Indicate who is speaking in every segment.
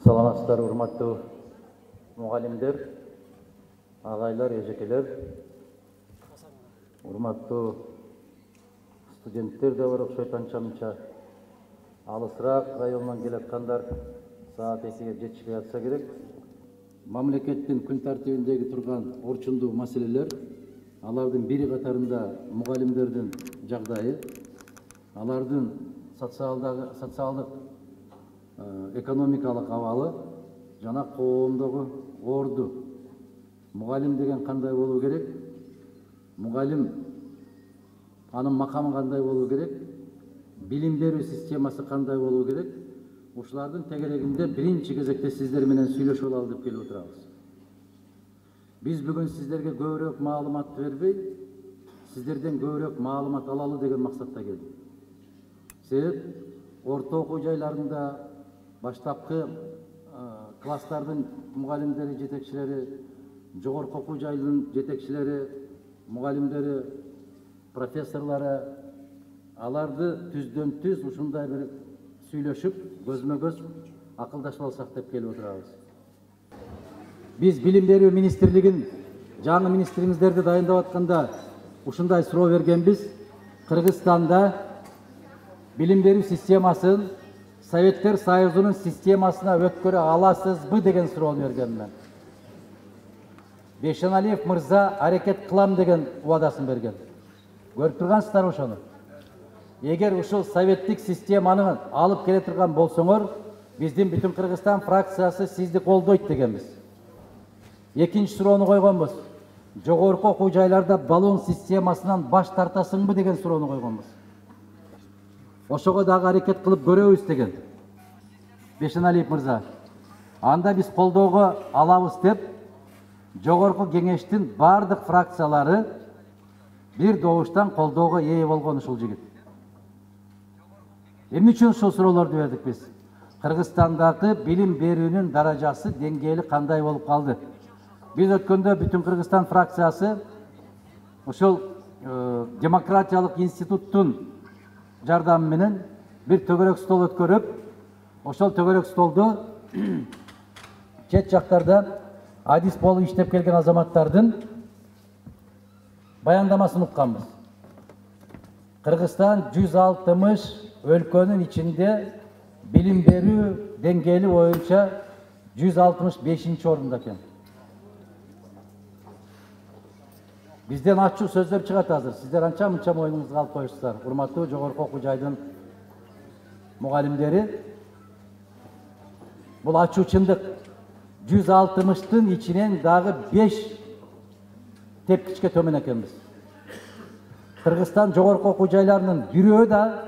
Speaker 1: Саламатсыздар, урматтуу мугалимдер, агайлар, эжекелер, урматтуу студенттер да бар окшойт анча-мынча. Алысыраак районунан келаткандар саат 2-ге жетишпей атса керек. Мамлекеттин күн тартибиндеги турган орчундуу маселелер, алардын бири катарында мугалимдердин жагдайы, алардын социалдык экономикалык абалы жана коомдогу орду. Мугалим деген кандай болуу керек? Мугалим анын макамы кандай болуу керек? Билим берүү системасы кандай болуу керек? Ушулардын тегерегинде биринчи кезекте сиздер менен сүйлөшүп алалы деп келип отурабыз. Биз бүгүн сиздерге көбүрөөк маалымат бербей, сиздерден көбүрөөк маалымат алалы деген максатта келдик. Себеп орто окуу жайларында баштапкы класстардын мугалимдери, жетекчилери, жогорку окуу жайдын жетекчилери, мугалимдери, профессорлары аларды түздөн түз ушундай бир сүйлөшүп, көзмө-көз акылдашып алсак деп келип отурабыз. Биз Билим берүү министрлигин жаңы министриңиздерди дайындап атканда ушундай суроо бергенбиз. Кыргызстанда билим берүү системасын Советтер Союзунун системасына өткөрө аласызбы деген суроону бергенмин. Бейшеналиев мырза аракет кылам деген убадасын берген. Көрүп тургансыздар ошону. Эгер ушул советтик системаны алып келе турган болсоңор, биздин бүтүн Кыргызстан фракциясы сизди колдойт дегенбиз. Экинчи суроону койгонбуз. Жогорку окуу жайларда баллон системасынан баш тартасыңбы деген суроону койгонбуз. Ошого дагы аракет кылып көрөбүз деген. Бейшеналиев мырза. Анда биз колдоого алабыз деп, жогорку кеңештин бардык фракциялары бир добуштан колдоого ээ болгон ушул жигит. Эмне үчүн ушул суроолорду бердик биз? Кыргызстандагы билим берүүнүн даражасы, деңгээли кандай болуп калды? Биз өткөндө бүтүн Кыргызстан фракциясы ошол демократиялык институттун жардамы менен бир төгөрөк стол өткөрүп, ошол төгөрөк столду чет жактарда адис болуп иштеп келген азаматтардын баяндамасын укканбыз. Кыргызстан 160 өлкөнүн ичинде билим берүү деңгээли боюнча 165 орунда экен. Бизден ачуу сөздөр чыгат азыр. Сиздер анча-мынча моюнуңузга алып коюпсуздар. Урматтуу жогорку окуу жайдын мугалимдери. Бул ачуу чындык. 160-тын ичинен дагы 5 тепкичке төмөн экенбиз. Кыргызстан жогорку окуу жайларынын бирөө да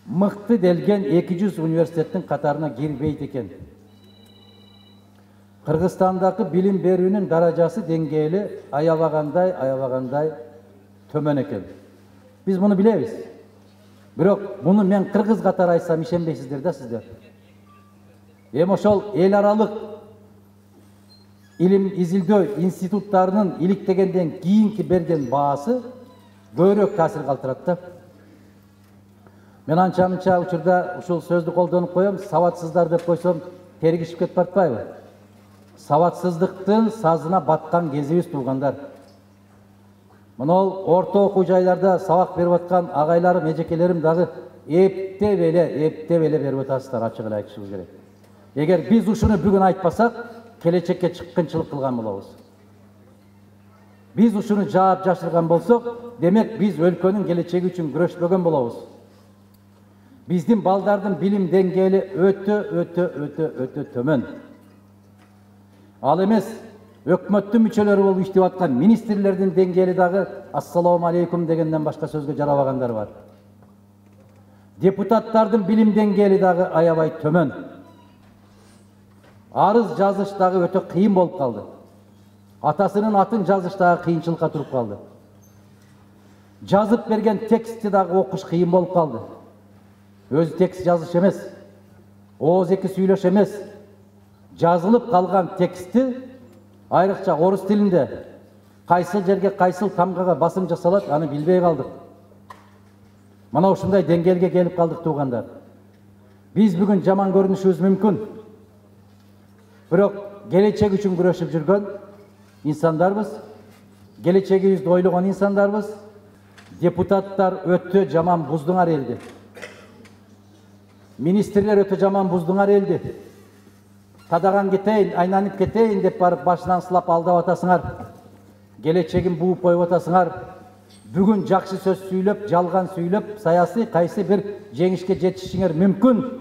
Speaker 1: мыкты делген 200 университеттин катарына кирбейт экен. Кыргызстандагы билим берүүнүн даражасы деңгээли аябагандай төмөн экен. Биз муну билебиз. Бирок муну мен кыргыз катары айтсам ишенбейсиздер да сиздер. Эми ошол эл аралык илим изилдөө институттарынын иликтегенден кийинки берген баасы көбүрөөк таасир калтырат да. Мен анча-мынча учурда ушул сөздү колдонуп коем, сабатсыздар деп койсом тергишип кетип атпайбы? Сабатсыздыктын сазына баткан кезибиз туугандар. Мына орто окуу жайларда сабак берип аткан агайларым, эжекелерим дагы эптеп эле берип атасыздар, ачык эле айтышыбыз керек. Эгер биз ушуну бүгүн айтпасак, келечекке чыккынчылык кылган болобуз. Биз ушуну жаап жашырган болсок, демек биз өлкөнүн келечеги үчүн күрөшпөгөн болобуз. Биздин балдардын билим деңгээли өтө төмөн. Ал эмес, өкмөттүн мүчөлөрү болуп иштеп аткан министрлердин деңгээли дагы ассаламу алейкум дегенден башка сөзгө жарабагандар бар. Депутаттардын билим деңгээли дагы аябай төмөн. Арыз жазыш дагы өтө кыйын болуп калды. Атасынын атын жазыш дагы кыйынчылыкка туруп калды. Жазып берген текстти дагы окуш кыйын болуп калды. Өзү текст жазыш эмес, ооз эки сүйлөш эмес, жазылып калган текстти айрыкча орус тилинде кайсыл жерге кайсыл тамгага басым жасалат, аны билбей калдык. Мына ушундай деңгээлге келип калдык туугандар. Биз бүгүн жаман көрүнүшүбүз мүмкүн. Бирок келечек үчүн күрөшүп жүргөн инсандарбыз, келечегибизди ойлогон инсандарбыз. Депутаттар өтө жаман буздуңар элди. Министрлер өтө жаман буздуңар элди. Кадаган кетейин, айланып кетейин деп барып башынан сылап алдап атасыңар. Келечегин бууп коюп атасыңар. Бүгүн жакшы сөз сүйлөп, жалган сүйлөп, саясий кайсы бир жеңишке жетишиңер мүмкүн.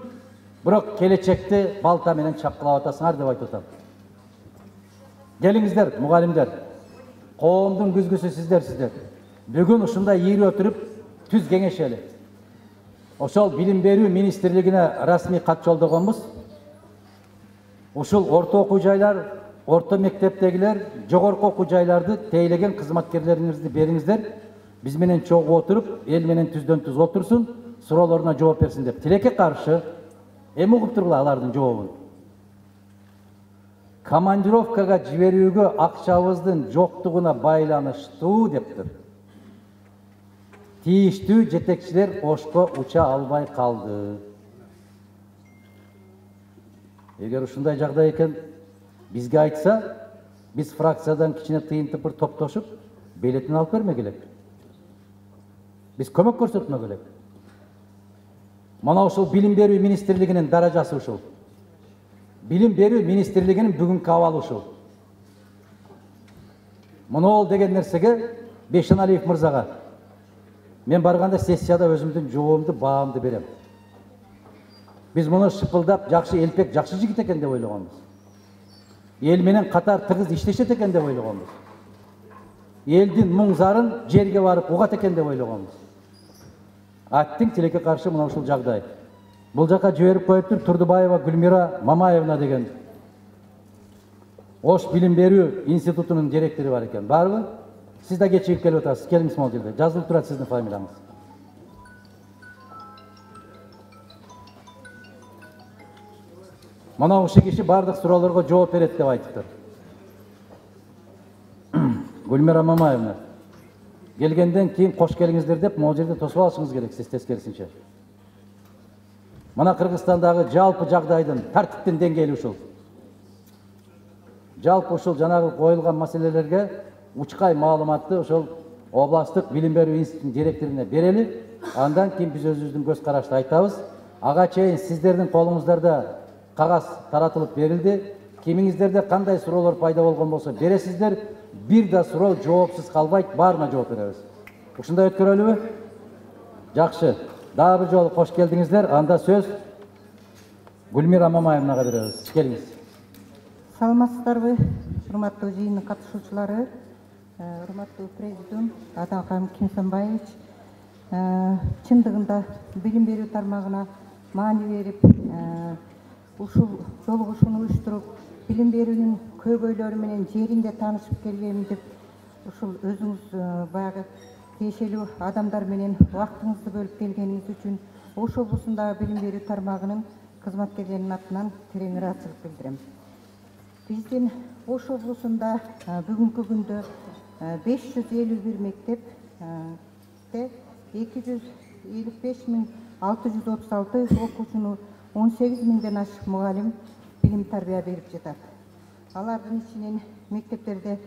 Speaker 1: Бирок келечекти балта менен чапкылап атасыңар деп айтып атам. Келиңиздер, мугалимдер. Коомдун күзгүсү сиздер. Бүгүн ушундай ийри өтүрүп түз кеңешели. Ошол билим берүү министрлигине расмий кат жолдогонбуз. Ушул орто окуу жайлар, орто мектептегилер, жогорку окуу жайларды тейлеген кызматкерлериңизди бериңиздер. Биз менен чогуу отуруп, эл менен түздөн түз отурсун, суроолоруна жооп берсин деп. Тилекке каршы эми угуп тургула алардын жообун. Командировкага жиберүүгө акчабыздын жоктугуна байланыштуу дептир. Тийиштүү жетекчилер ошко уча албай калды. Эгер ушундай жагдай экен, бизге айтса, биз фракциядан кичине тыйынтып бир топтошуп, билетин алып бермек элек. Биз көмөк көрсөтмөк элек. Мана ушул билим берүү министрлигинин даражасы ушул. Билим берүү министрлигинин бүгүнкү абалы ушул. Монол деген нерсеге Бешеналиев мырзага мен барганда сессияда өзүмдүн жообумду, баамды берем. Биз муну шыпылдап, жакшы элпек, жакшы жигит экен деп ойлогонбуз. Эл менен катар тыгыз иштешет экен деп ойлогонбуз. Элдин муң зарын жерге барып угат экен деп ойлогонбуз. Аттың тилекке каршы мына ушул жагдай. Бул жака жиберип коюптур Турдубаева Гүлмира Мамаевна деген Ош билим берүү институтунун директору бар экен. Барбы? Сиз да кечигип келип атасыз. Келиңиз могул жерде. Жазылып турат сиздин фамилияңыз. Мына ушул киши бардык суроолорго жооп берет деп айтыптыр. Гүлмира Мамаевна. Келгенден кийин кош келиңиздер деп могул жерде тосуп алышыңыз керек, сиз тескерисинче. Мына Кыргызстандагы жалпы жагдайдын, тартиптин деңгээли ушул. Жалпы ушул жанагы коюлган маселелерге учкай маалыматты ошол областтык билим берүү институтунун директоруна берели. Андан кийин биз өзүбүздүн көз карашты айтабыз. Ага чейин сиздердин колуңуздарда кагаз таратылып берилди. Кимиңиздерде кандай суроолор пайда болгон болсо бересиздер. Бир да суроо жоопсуз калбайт, баарына жооп беребиз. Ушундай өткөрөлүбү? Жакшы. Дагы бир жолу кош келдиңиздер. Анда сөз Гүлмира Мамаевнага беребиз. Келиңиз.
Speaker 2: Саламатсыздарбы, урматтуу жыйындын катышуучулары, урматтуу президент Атакан Кимсанбаевич. Чындыгында билим берүү тармагына маани берип, ушул жолугушууну уюштуруп, билим берүүнүн көйгөйлөрү менен жеринде таанышып келгем деп, ушул өзүңүз баягы тиешелүү адамдар менен убактыңызды бөлүп келгениңиз үчүн Ош облусундагы билим берүү тармагынын кызматкерлеринин атынан терең ыраазычылык билдирем. Биздин Ош облусунда бүгүнкү күндө 551 мектепте 255.636 окуучуну 18.000ден ашык мугалим билим тарбия берип жатат. Алардын ичинен мектептерде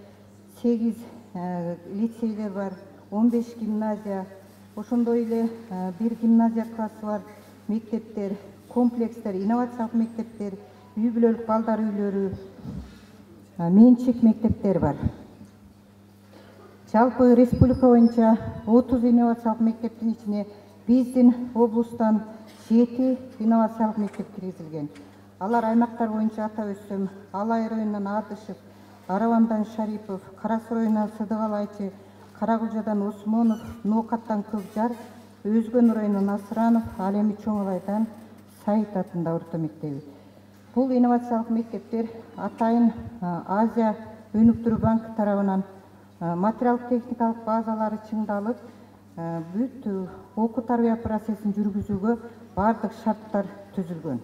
Speaker 2: 8 лицейлер бар, 15 гимназия, ошондой эле бир гимназия классы бар, мектептер, комплекстер, инновациялык мектептер, үй бүлөлүк балдар үйлөрү, менчик мектептер бар. Жалпы республика боюнча 30 инновациялык мектептин ичине биздин облустан 7 инновациялык мектеп киргизилген. Алар аймактар боюнча атап өтсөм, Алай районунан Адышев, Аравандан Шарипов, Кара Суу районунан Сыдыгалайчы, Карагүлжадан Осмонов, Ноокаттан Көкжар, Өзгөн районунан Асыранов, ал эми Чоң Алайдан Сайыт атында орто мектеби. Бул инновациялык мектептер атайын Азия өнүктүрүү банкы тарабынан материалдык техникалык базалары чыңдалып, бүт окуу тарбия процессин жүргүзүүгө бардык шарттар түзүлгөн.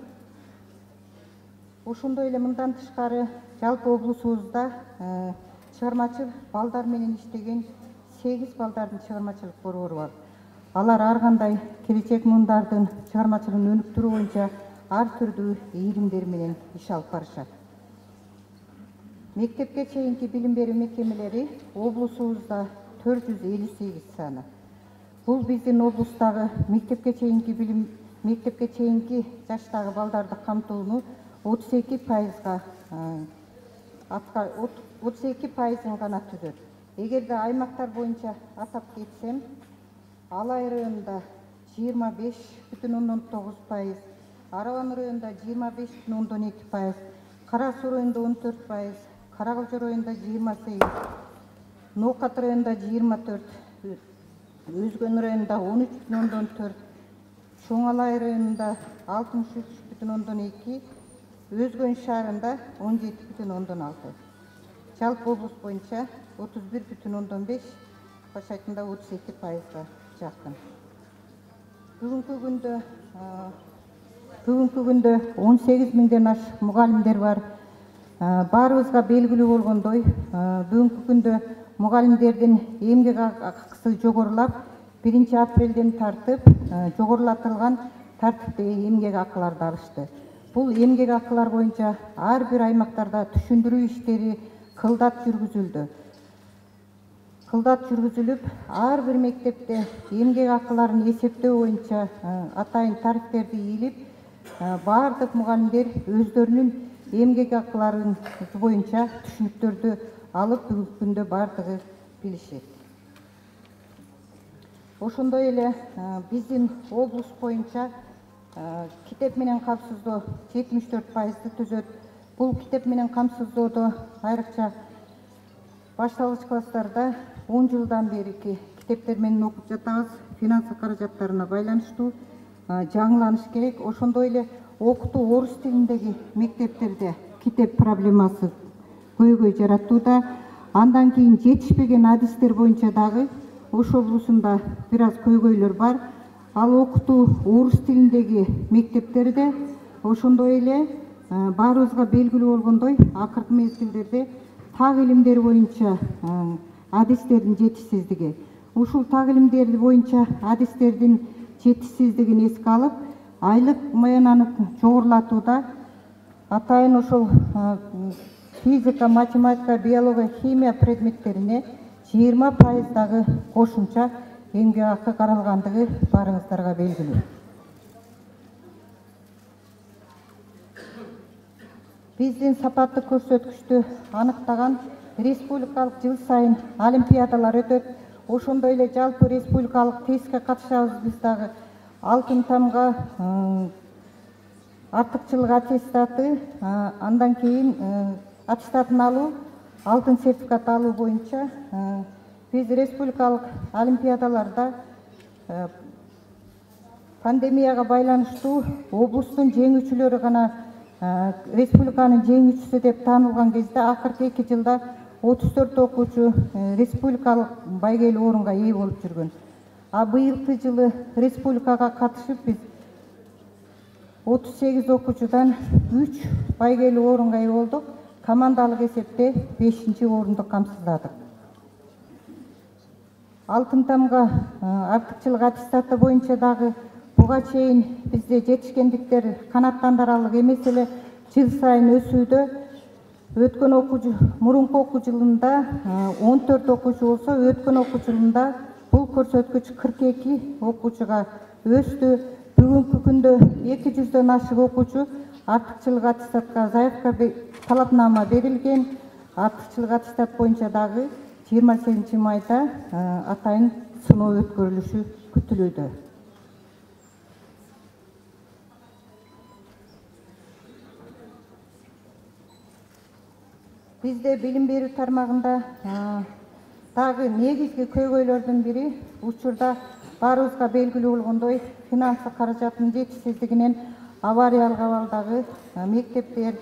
Speaker 2: Ошондой эле мындан тышкары жалпы облусубузда чыгармачыл балдар менен иштеген 8 балдардын чыгармачылык борбору бар. Алар ар кандай келечек мундардын чыгармачылыгын өнүктүрүү боюнча ар түрдүү ийримдер менен иш алып барышат. Мектепке чейинки билим берүү мекемелери облусубузда 458 саны. Бул биздин облустагы мектепке чейинки жаштагы балдарды камтууну 32%га 32%ын гана түзөт. Эгерде аймактар боюнча атап кетсем, Алай районунда 25,9%, Арабан районунда 25,12%, Кара Суу районунда 14%, Каракөлчө районунда 28%, Ноокат районунда 24%, Өзгөн районунда 13,4%, Чоң Алай районунда 63,2%, Өзгөн шаарында 17,6%. Жалпы облус боюнча 31,5%, баш айтымда 32%га жакын. Бүгүнкү күндө 18 миңден ашык мугалимдер бар. Баарыбызга белгилүү болгондой, бүгүнкү күндө мугалимдердин эмгек акысы жогорулап, 1 апрелден тартып жогорулатылган тартипте эмгек акыларды алышты. Бул эмгек акылар боюнча ар бир аймактарда түшүндүрүү иштери кылдат жүргүзүлүп, ар бир мектепте эмгек акыларын эсептөө боюнча атайын тарифтерди ийилип, баардык мугалимдер өздөрүнүн эмгек акыларын боюнча түшүнүктөрдү алып бүгүнкү күндө баардыгы билишет. Ошондой эле биздин облус боюнча китеп менен камсыздоо 74%ды түзөт. Бул китеп менен камсыздоодо айрыкча башталгыч класстарда 10 жылдан берки китептер менен окуп жатабыз. Финансы каражаттарына байланыштуу жаңыланыш керек. Ошондой эле окутуу орус тилиндеги мектептерде китеп проблемасы көйгөй жаратууда. Андан кийин жетишпеген адистер боюнча дагы Ош облусунда бир аз көйгөйлөр бар. Ал окутуу орус тилиндеги мектептерде, ошондой эле баарыбызга белгилүү болгондой, акыркы мезгилдерде так илимдер боюнча адистердин жетишсиздиги. Ушул так илимдер боюнча адистердин жетишсиздигин эске алып, айлык маянаны жогорулатууда атайын ошол физика, математика, биология, химия предметтерине 20% дагы кошумча эмгек акы каралгандыгы баарыңыздарга белгилүү. Биздин сапаттык көрсөткүчтү аныктаган республикалык жыл сайын олимпиадалар өтөт. Ошондой эле жалпы республикалык тестке катышабыз биз дагы. Алтын тамга артыкчылык аттестаты, андан кийин аттестатын алуу, алтын сертификат алуу боюнча биз республикалык олимпиадаларда пандемияга байланыштуу облустун жеңүүчүлөрү гана республиканын жеңүүчүсү деп таанылган кезде акыркы 2 жылда 34 окуучу республикалык байгелүү орунга ээ болуп жүргөн. А быйылкы жылы республикага катышып биз 38 окуучудан 3 байгелүү орунга ээ болдук. Командалык эсепте 5-орунду камсыздадык. Алтын тамга артыкчылык аттестаты боюнча дагы буга чейин бизде жетишкендиктер канааттандырарлык эмес эле жыл сайын өсүүдө. Өткөн мурунку окуу жылында 14 окуучу болсо, өткөн окуу жылында бул көрсөткүч 42 окуучуга өстү. Бүгүнкү күндө 200дөн ашык окуучу артыкчылык аттестатка заявка талапнама берилген. Артыкчылык аттестат боюнча дагы 28 майда атайын сыноо өткөрүлүшү күтүлүүдө. Бизде билим берүү тармагында дагы негизги көйгөйлөрдүн бири учурда баарыбызга белгилүү болгондой финансы каражаттын жетишсиздигинен авариялык абалдагы мектептер,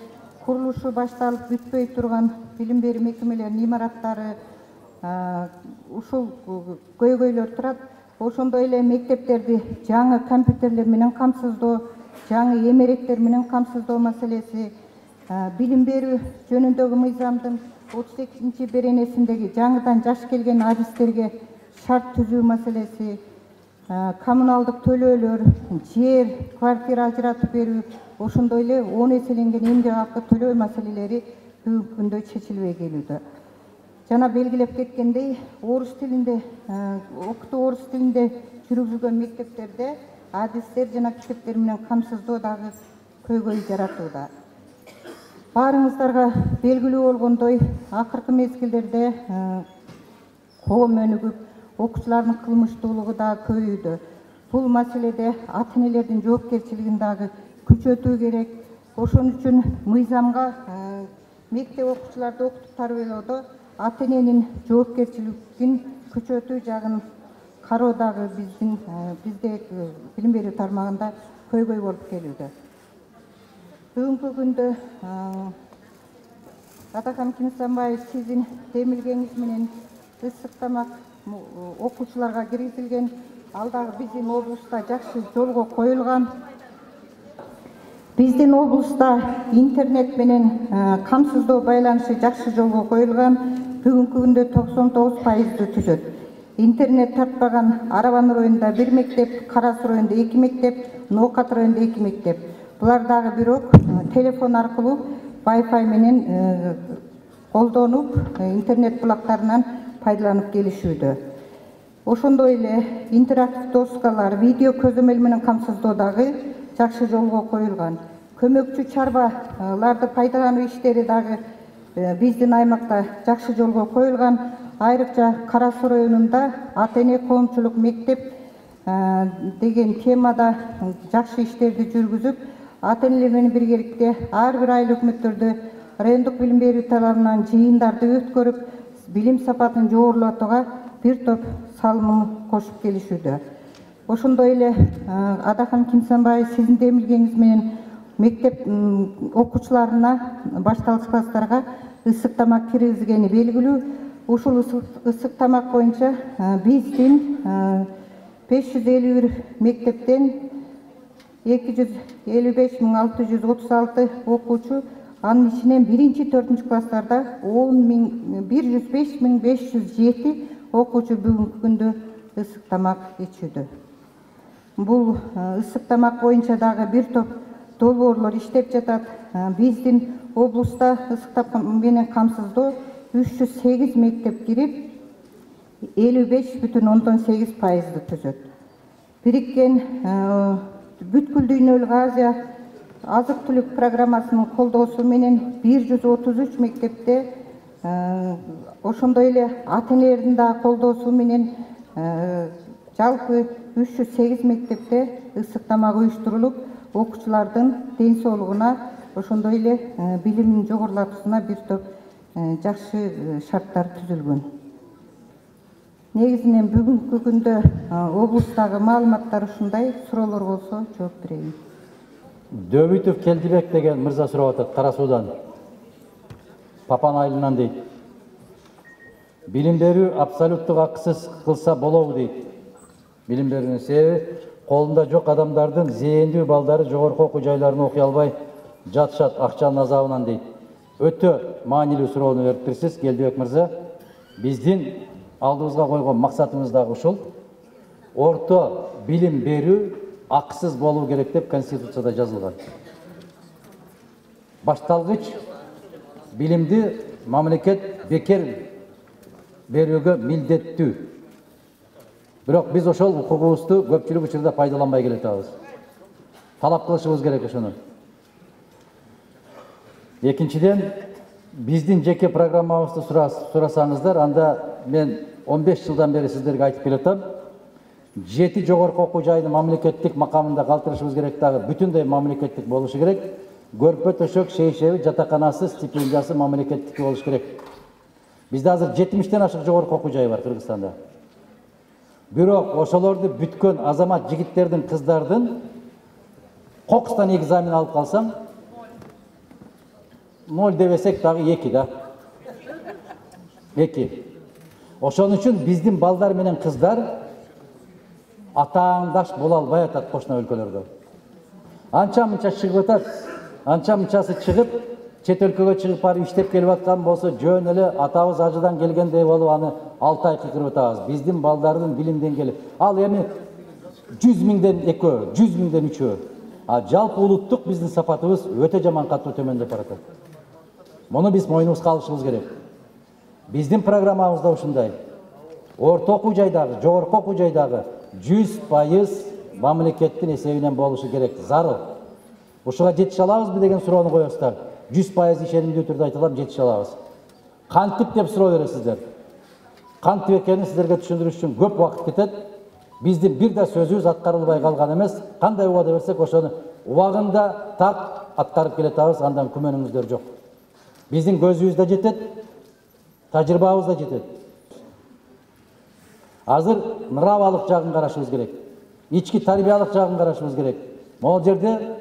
Speaker 2: курулушу башталып бүтпөй турган билим берүү мекемелеринин имараттары ушул көйгөйлөр турат. Ошондой эле мектептерди жаңы компьютерлер менен камсыздоо, жаңы эмеректер менен камсыздоо маселеси, билим берүү жөнүндөгү мыйзамдын 38 беренесиндеги жаңыдан жаш келген адистерге шарт түзүү маселеси, коммуналдык төлөөлөр, жер, квартира ажыратып берүү, ошондой эле 10 эселенген эмгек акы төлөө маселелери бүгүнкү күндө чечилбей келүүдө. Жана белгилеп кеткендей, орус тилинде окутуу орус тилинде жүргүзүлгөн мектептерде адистер жана китептер менен камсыздоо дагы көйгөй жаратууда. Баарыңыздарга белгилүү болгондой, акыркы мезгилдерде коом өнүгүп, окуучулардын кылмыштуулугу дагы көбөйүүдө. Бул маселеде ата-энелердин жоопкерчилигин дагы күчөтүү керек. Ошон үчүн мыйзамга мектеп окуучуларды окутуп тарбиялоодо ата-эненин жоопкерчилигин күчөтүү жагын кароо дагы бизде билим берүү тармагында көйгөй болуп келүүдө. Бүгүнкү күндө Атакан Кинсанбаев сиздин демилгениңиз менен ысык тамак окуучуларга киргизилген. Ал дагы биздин облуста жакшы жолго коюлган. Биздин облуста интернет менен камсыздоо байланышы жакшы жолго коюлган. Бүгүнкү күндө 99% түзөт. Интернет тартпаган Арабан районунда 1 мектеп, Карас районунда 2 мектеп, Ноокат районунда 2 мектеп. Булар дагы бирок телефон аркылуу Wi-Fi менен колдонуп, интернет булактарынан пайдаланып келишүүдө. Ошондой эле интерактив доскалар, видео көзөмөл менен камсыздоо дагы жакшы жолго коюлган. Көмөкчү чарбаларды пайдалануу иштери дагы биздин аймакта жакшы жолго коюлган. Айрыкча Карас районунда ата-эне коомчулук мектеп деген темада жакшы иштерди жүргүзүп, ата-энелер менен биргеликте ар бир айыл өкмөттөрдө райондук билим берүү талабынан жыйындарды өткөрүп, билим сапатын жогорулатууга бир топ салымын кошуп келишүүдө. Ошондой эле Атакан Кинсанбаев сиздин демилгениңиз менен мектеп окуучуларына, башталгыч класстарга ысык тамак киргизилгени белгилүү. Ушул ысык тамак боюнча биздин 551 мектептен 255.636 окуучу, анын ичинен 1-4 класстарда 105.507 окуучу бүгүнкү күндө ысык тамак ичүүдө. Бул ысык тамак боюнча дагы бир топ долбоорлор иштеп жатат. Биздин облуста ысык тамак менен камсыздоо 308 мектеп кирип, 55,8% түзөт. Бириккен бүткүл дүйнөлүк Азия азык-түлүк программасынын колдоосу менен 133 мектепте, ошондой эле ата-энелердин да колдоосу менен жалпы 308 мектепте ысык тамак уюштурулуп, окуучулардын ден соолугуна, ошондой эле билимин жогорулатуусуна бир топ жакшы шарттар түзүлгөн. Негизинен бүгүнкү күндө облустагы маалыматтар ушундай. Суроолор болсо жооп берейин.
Speaker 1: Дөбүтов Келдибек деген мырза сурап атат Кара Суудан. Папан айылынан дейт. Билим берүү абсолюттук акысыз кылса болобу дейт. Билим берүүнүн себеби колунда жок адамдардын зээндүү балдары жогорку окуу жайларына окуй албай жатышат акчанын азабынан дейт. Өтө маанилүү суроону берип берсиз, Келдибек мырза. Биздин алдыбызга койгон максатыбыз дагы ушул. Орто билим берүү акысыз болуу керек деп Конституцияда жазылган. Башталгыч билимди мамлекет бекер берүүгө милдеттүү. Бирок биз ошол укугубузду көпчүлүк учурда пайдаланбай келатабыз. Талап кылышыбыз керек ошону. Экинчиден, биздин жеке программабызды сурасаңыздар, анда мен 15 жылдан бери сиздерге айтып келатам. 7 жогорку окуу жайын мамлекеттик макамында калтырышыбыз керек, дагы бүтүндөй мамлекеттик болушу керек. Көрпө төшөк, шейшеби, жатаканасы, стипендиясы мамлекеттик болуш керек. Бизде азыр 70-тен ашык жогорку окуу жай бар Кыргызстанда. Бирок ошолорду бүткөн азамат жигиттердин, кыздардын кокустан экзамен алып калсаң, 0 дебесек дагы 2 да. 2. Ошон үчүн биздин балдар менен кыздар атааңдаш боло албай атат кошуна өлкөлөрдө. Анча-мынча чыгып атат. Анча-мынчасы чыгып, чет өлкөгө чыгып барып иштеп келип аткан болсо, жөн эле атабыз ажыдан келгендей болуп аны 6 ай кыйкырып атабыз. Биздин балдардын билим деңгээли. Ал эми 100 миңден 2, 100 миңден 3. А жалпы улуттук биздин сапатыбыз өтө жаман катуу төмөндөп баратат. Муну биз мойнубузга алышыбыз керек. Биздин программабызда ушундай. Орто окуу жайдагы, жогорку окуу жайдагы 100% мамлекеттин эсебинен болушу керек, зарыл. Ушуга жетише алабызбы деген суроону коесуздар. 100% ишенимдүү түрдө айта алам, жетише алабыз. Кантип деп суроо бересиздер. Кантип экенин сиздерге түшүндүрүш үчүн көп убакыт кетет. Биздин бир да сөзүбүз аткарылбай калган эмес. Кандай убада берсек, ошону убагында так аткарып келатабыз, андан күмөнүңүздөр жок. Биздин көзүбүз да жетет, тажрыйбабыз да жетет. Азыр нравалык жагын карашыбыз керек. Ички тарбиялык жагын карашыбыз керек. Могул жерде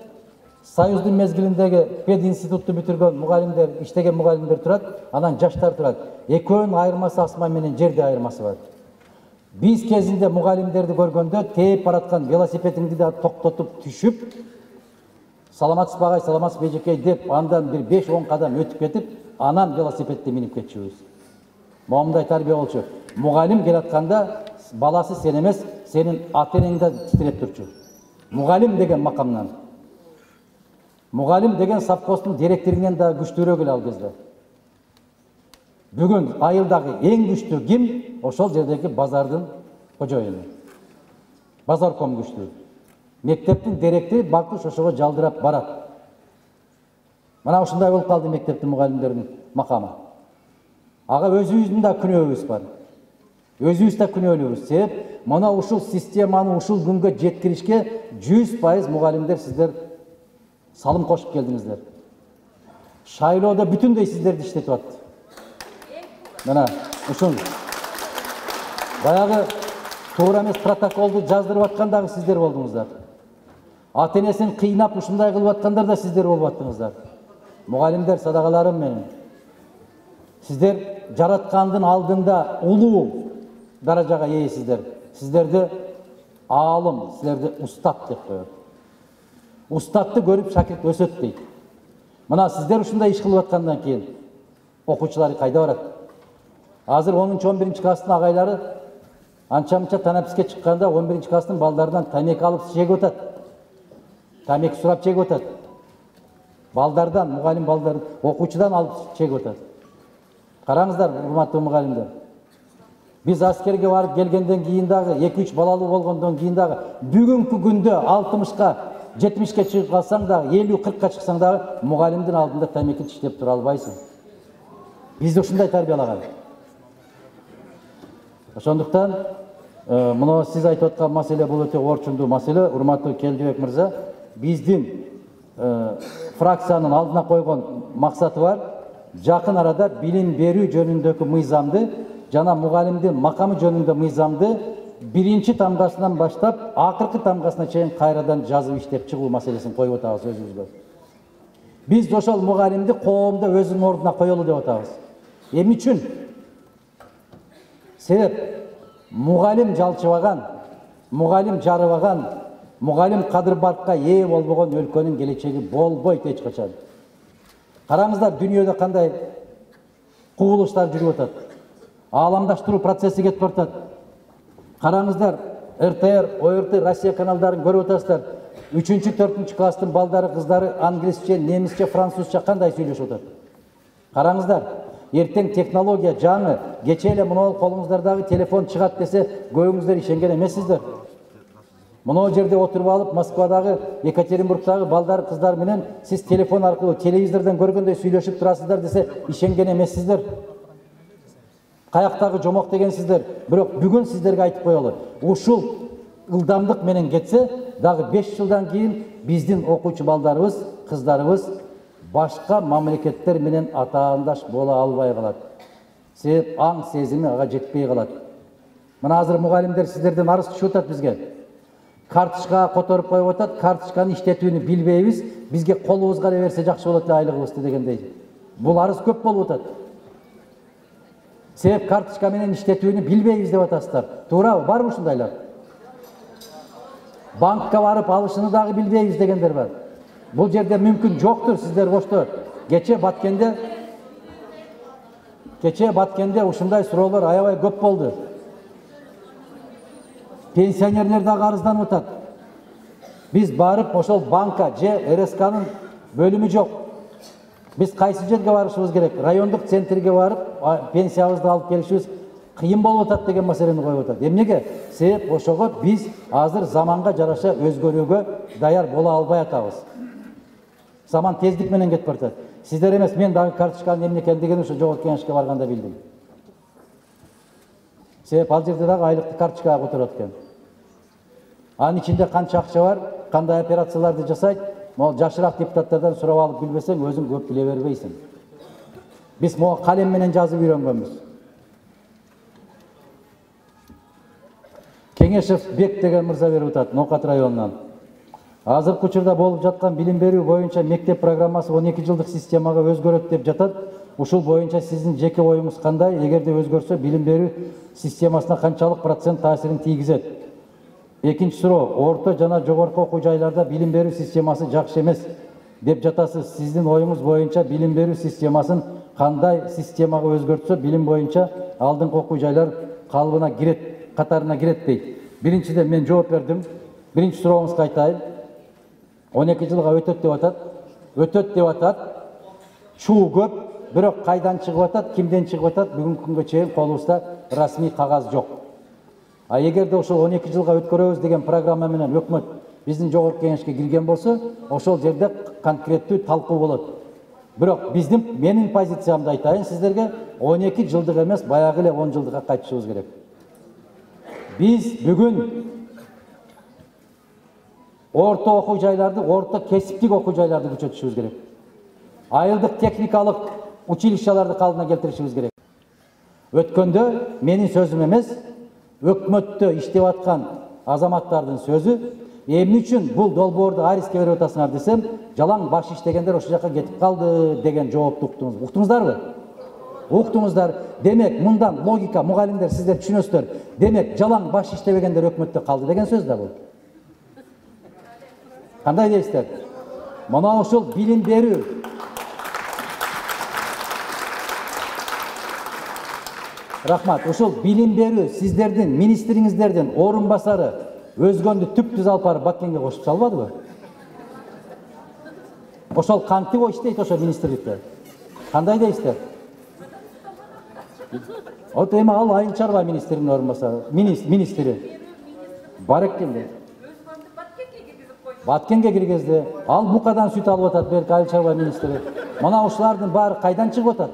Speaker 1: Союздун мезгилиндеги пединститутту бүтүргөн мугалимдер, иштеген мугалимдер турат, анан жаштар турат. Экөөнүн айырмасы асман менен жерде айырмасы бар. Биз кезинде мугалимдерди көргөндө тээп бараткан велосипедиңди да токтотуп түшүп, саламатсызбы агай, саламатсызбы эжекей деп, андан бир 5-10 кадам өтүп кетип, анан велосипедди минип кетчүбүз. Момундай тарбия болчу. Мугалим келатканда баласы сен эмес, сенин ата-энең да титиреп турчу. Мугалим деген макамнан. Мугалим деген совхоздун директорунан да күчтүүрөөк эле ал кезде. Бүгүн айылдагы эң күчтүү ким? Ошол жердеги базардын кожоюну. Базарком күчтүү. Мектептин директори бактыш ошого жалдырап барат. Мына ушундай болуп калды мектептин мугалимдеринин макамы. Ага өзүбүздүн да күнөөбүз бар. Өзүбүз да күнөөлүүбүз. Себеп мына ушул системаны ушул күнгө жеткиришке 100% мугалимдер сиздер салым кошуп келдиңиздер. Шайлоодо бүтүндөй сиздерди иштетип атты. Мына ушун баягы туура эмес протоколду жаздырып аткандагы сиздер болдуңуздар. Ата-энесин кыйнап ушундай кылып аткандар да сиздер болуп аттыңыздар. Мугалимдер, садагаларым менен. Сиздер жараткандын алдында улуу даражага ээсиздер. Сиздерди аалым, силерди устат деп коет. Устатты көрүп шакирт өсөт дейт. Мына сиздер ушундай иш кылып аткандан кийин окуучулар кайда барат? Азыр 10-11 класстын агайлары анча-мынча танаписке чыкканда 11 класстын балдарынан тамеки алып жеп атат. Тамеки сурап жеп атат. Балдардан, мугалим балдар, окуучудан алып жеп атат. Караңыздар, урматтуу мугалимдер. Биз аскерге барып келгенден кийин дагы 2-3 балалуу болгондон кийин дагы бүгүнкү күндө 60-ка 70-ке чыгып калсаң дагы 50-40-ка чыксаң дагы мугалимдин алдында тамеки тиштеп тура албайсың. Бизди ушундай тарбиялаган. Ошондуктан мына сиз айтып аткан маселе бул өтө орчундуу маселе. Урматтуу Келдибек мырза, биздин фракциянын алдына койгон максаты бар. Жакын арада билим берүү жөнүндөгү мыйзамды жана мугалимдин макамы жөнүндө мыйзамды биринчи тамгасынан баштап акыркы тамгасына чейин кайрадан жазып иштеп чыгуу маселесин коюп атабыз өзүбүзгө. Биз ошол мугалимди коомдо өзүнүн ордуна коелу деп атабыз. Эмне үчүн? Себеп мугалим жалчыбаган, мугалим жарыбаган, мугалим кадыр-баркка ээ болбогон өлкөнүн келечеги болбойт эч качан. Караңыздар, дүйнөдө кандай кубулуштар жүрүп атат. Ааламдаштыруу процесси кетип атат. Караңыздар, РТР, ОРТ, Россия каналдарын көрүп атасыздар. 3-4 класстын балдары, кыздары англисче, немисче, французча кандай сүйлөшүп атат. Караңыздар, эртең технология жаңы, кече эле мына колуңуздардагы телефон чыгат десе, көбүңүздөр ишенген эмессиздер. Мына жерде отуруп алып, Москвадагы, Екатеринбургдагы балдар, кыздар менен сиз телефон аркылуу, телевизордон көргөндөй сүйлөшүп турасыздар десе, ишенген эмессиздер. Каяктагы жомок дегенсиздер. Бирок бүгүн сиздерге айтып коелу. Ушул ылдамдык менен кетсе, дагы 5 жылдан кийин биздин окуучу балдарыбыз, кыздарыбыз башка мамлекеттер менен атаандаш бола албай калат. Себеп аң сезими ага жетпей калат. Мына азыр мугалимдер сиздерден арыз түшүп атат бизге. Карточкага которуп коюп атат, карточканы иштетүүнү билбейбиз, бизге колубузга эле берсе жакшы болот эле айлыгыбызды дегендей. Бул арыз көп болуп атат. Себеп карточка менен иштетүүнү билбейбиз деп атасыздар. Туурабы? Барбы ушундайлар? Банкка барып алышыны дагы билбейбиз дегендер бар. Бул жерде мүмкүн жоктур, сиздер боштор. Кече баткенде ушундай суроолор аябай көп болду. Пенсионерлер дагы арызданып атат. Биз барып ошол банка же РСКнын бөлүмү жок. Биз кайсы жерге барышыбыз керек? Райондук центрге барып, пенсиябызды алып келишибиз кыйын болуп атат деген маселени коюп атат. Эмнеге? Себеп ошого биз азыр заманга жараша өзгөрүүгө даяр боло албай атабыз. Заман тездик менен кетип баратат. Сиздер эмес, мен дагы карточканын эмне экендигин ошо жогорку кеңешке барганда билдим. Себеп ал жерде дагы айлыкты карточкага которот экен. Анын ичинде канча акча бар, кандай операцияларды жасайт, могу жашыраак депутаттардан сурап алып билбесең, өзүң көп биле бербейсиң. Биз могу калем менен жазып үйрөнгөнбүз. Кеңешев Бек деген мырза берип атат, Ноокат районунан. Азыркы учурда болуп жаткан билим берүү боюнча мектеп программасы 12 жылдык системага өзгөрөт деп жатат. Ушул боюнча сиздин жеке оюңуз кандай? Эгерде өзгөрсө, билим берүү системасына канчалык процент таасирин тийгизет? Экинчи суроо, орто жана жогорку окуу жайларда билим берүү системасы жакшы эмес деп жатасыз. Сиздин оюңуз боюнча билим берүү системасын кандай системага өзгөртсө, билим боюнча алдыңкы окуу жайлар калыбына кирет, катарына кирет дейт. Биринчиден мен жооп бердим. Биринчи сурооңузга айтайын. 12 жылга өтөт деп атат. Өтөт деп атат. Чуу көп, бирок кайдан чыгып атат, кимден чыгып атат, бүгүнкү күнгө чейин колубузда расмий кагаз жок. А эгерде ошол 12 жылга өткөрөбүз деген программа менен өкмөт биздин жогорку кеңешке кирген болсо, ошол жерде конкреттүү талкуу болот. Бирок менин позициямды айтайын сиздерге, 12 жылдык эмес, баягы эле 10 жылдыкка кайтышыбыз керек. Биз бүгүн орто окуу жайларды, орто кесиптик окуу жайларды күчөтүшүбүз керек. Айылдык техникалык училищаларды калыбына келтиришибиз керек. Өткөндө менин сөзүм эмес, өкмөттө иштеп аткан азаматтардын сөзү, эмне үчүн бул долбоорду ариске берип атасыңар десем, жалаң баш иштегендер ошол жака кетип калды деген жоопту уктуңуз. Уктуңуздарбы? Уктуңуздар. Демек, мындан логика, мугалимдер сиздер түшүнөсүздөр. Демек, жалаң баш иштебегендер өкмөттө калды деген сөз да бул. Кандай дейсиздер? Мына ушул билим берүү. Рахмат. Ушул билим берүү сиздердин министриңиздердин орун басары өзгөндү түп-түз алып барып Баккенге кошуп салбадыбы? Ошол кантип иштейт ошо министрликте? Кандай дейсиздер? Вот эми ал айыл чарба министринин орун басары, министри. Бар экенде. Баткенге киргизди. Ал букадан сүт алып атат, берки айыл чарба министри. Мына ушулардын баары кайдан чыгып атат?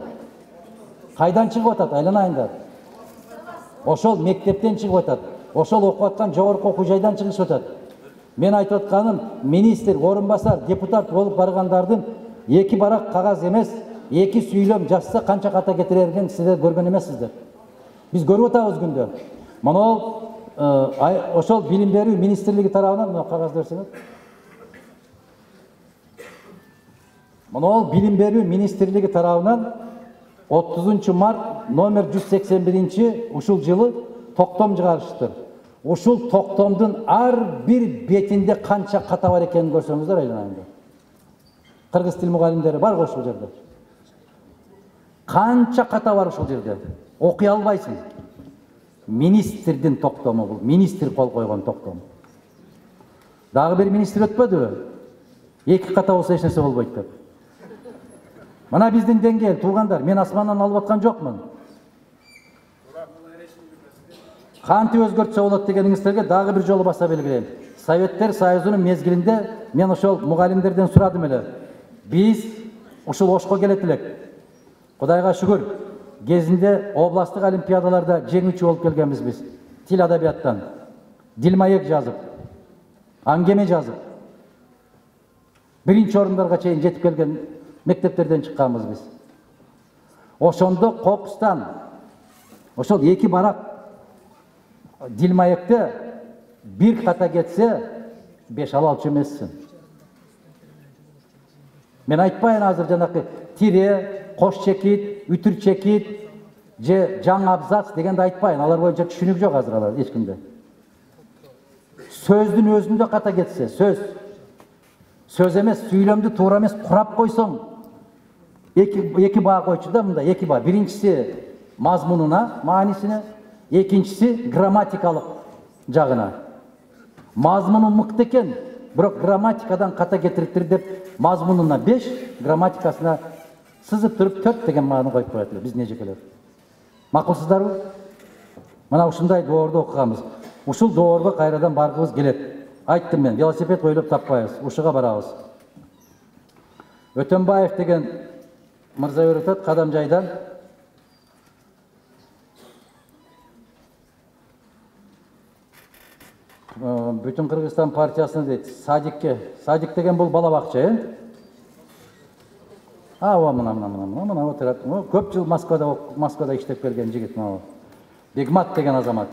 Speaker 1: Кайдан чыгып атат? Айланайындар. Ошол мектептен чыгып атат. Ошол окуп аткан жогорку окуу жайдан чыгышып атат. Мен айтып атканым, министр, орун басар, депутат болуп баргандардын эки барак кагаз эмес, эки сүйлөм жазса канча ката кетирерин сиздер көргөн эмессиздер. Биз көрүп атабыз күндө. Мына ошол билим берүү министрлиги тарабынан мына кагазды берсеңер. Мына билим берүү министрлиги тарабынан 30 март номер 181 ушул жылы токтом чыгарышты. Ушул токтомдун ар бир бетинде канча ката бар экенин көрсөңүздөр айланайында. Кыргыз тил мугалимдери бар го ушул жерде. Канча ката бар ушул жерде. Окуй албайсың. Министрдин токтому бул. Министр кол койгон токтом. Дагы бир министр өтпөдүбү? Эки ката болсо эч нерсе болбойт деп. Мына биздин деңгээл, туугандар, мен асмандан алып аткан жокмун. Кантип өзгөртсө болот дегениңиздерге дагы бир жолу баса белгилейм. Советтер Союзунун мезгилинде мен ошол мугалимдерден сурадым эле. Биз ушул Ошко келет элек. Кудайга шүгүр, кезинде областтык олимпиадаларда жеңүүчү болуп келгенбиз биз. Тил адабияттан. Дилмаек жазып, аңгеме жазып. Биринчи орундарга чейин жетип келген мектептерден чыкканбыз биз. Ошондо Кокустан ошол эки барак дилмаекте бир ката кетсе 5 алчу эмессиң. Мен айтпайын азыр жанакы тире, кош чекит, үтүр чекит, же жаңы абзац дегенди айтпайын. Алар боюнча түшүнүк жок азыр алар эч кимде. Сөздүн өзүндө ката кетсе, сөз эмес, сүйлөмдү туура эмес курап койсоң, эки баа койчу да мында, эки баа. Биринчиси мазмунуна, маанисине, экинчиси грамматикалык жагына. Мазмуну мыкты экен, бирок грамматикадан ката кетириптир деп мазмунуна 5, грамматикасына Сызып туруп 4 деген мааны коюп коет эле биздин эжекелер. Макулсуздарбы? Мына ушундай доорду окуганбыз. Ушул доорго кайрадан баргыбыз келет. Айттым мен, велосипед ойлоп таппайбыз, ушуга барабыз. Өтөнбаев деген мырза өтөт Кадамжайдан. Бүтүн Кыргызстан партиясына дейт, Садик деген бул бала бакча, мына отурат. Көп жыл Москвада иштеп келген жигит мына. Бегмат деген азамат.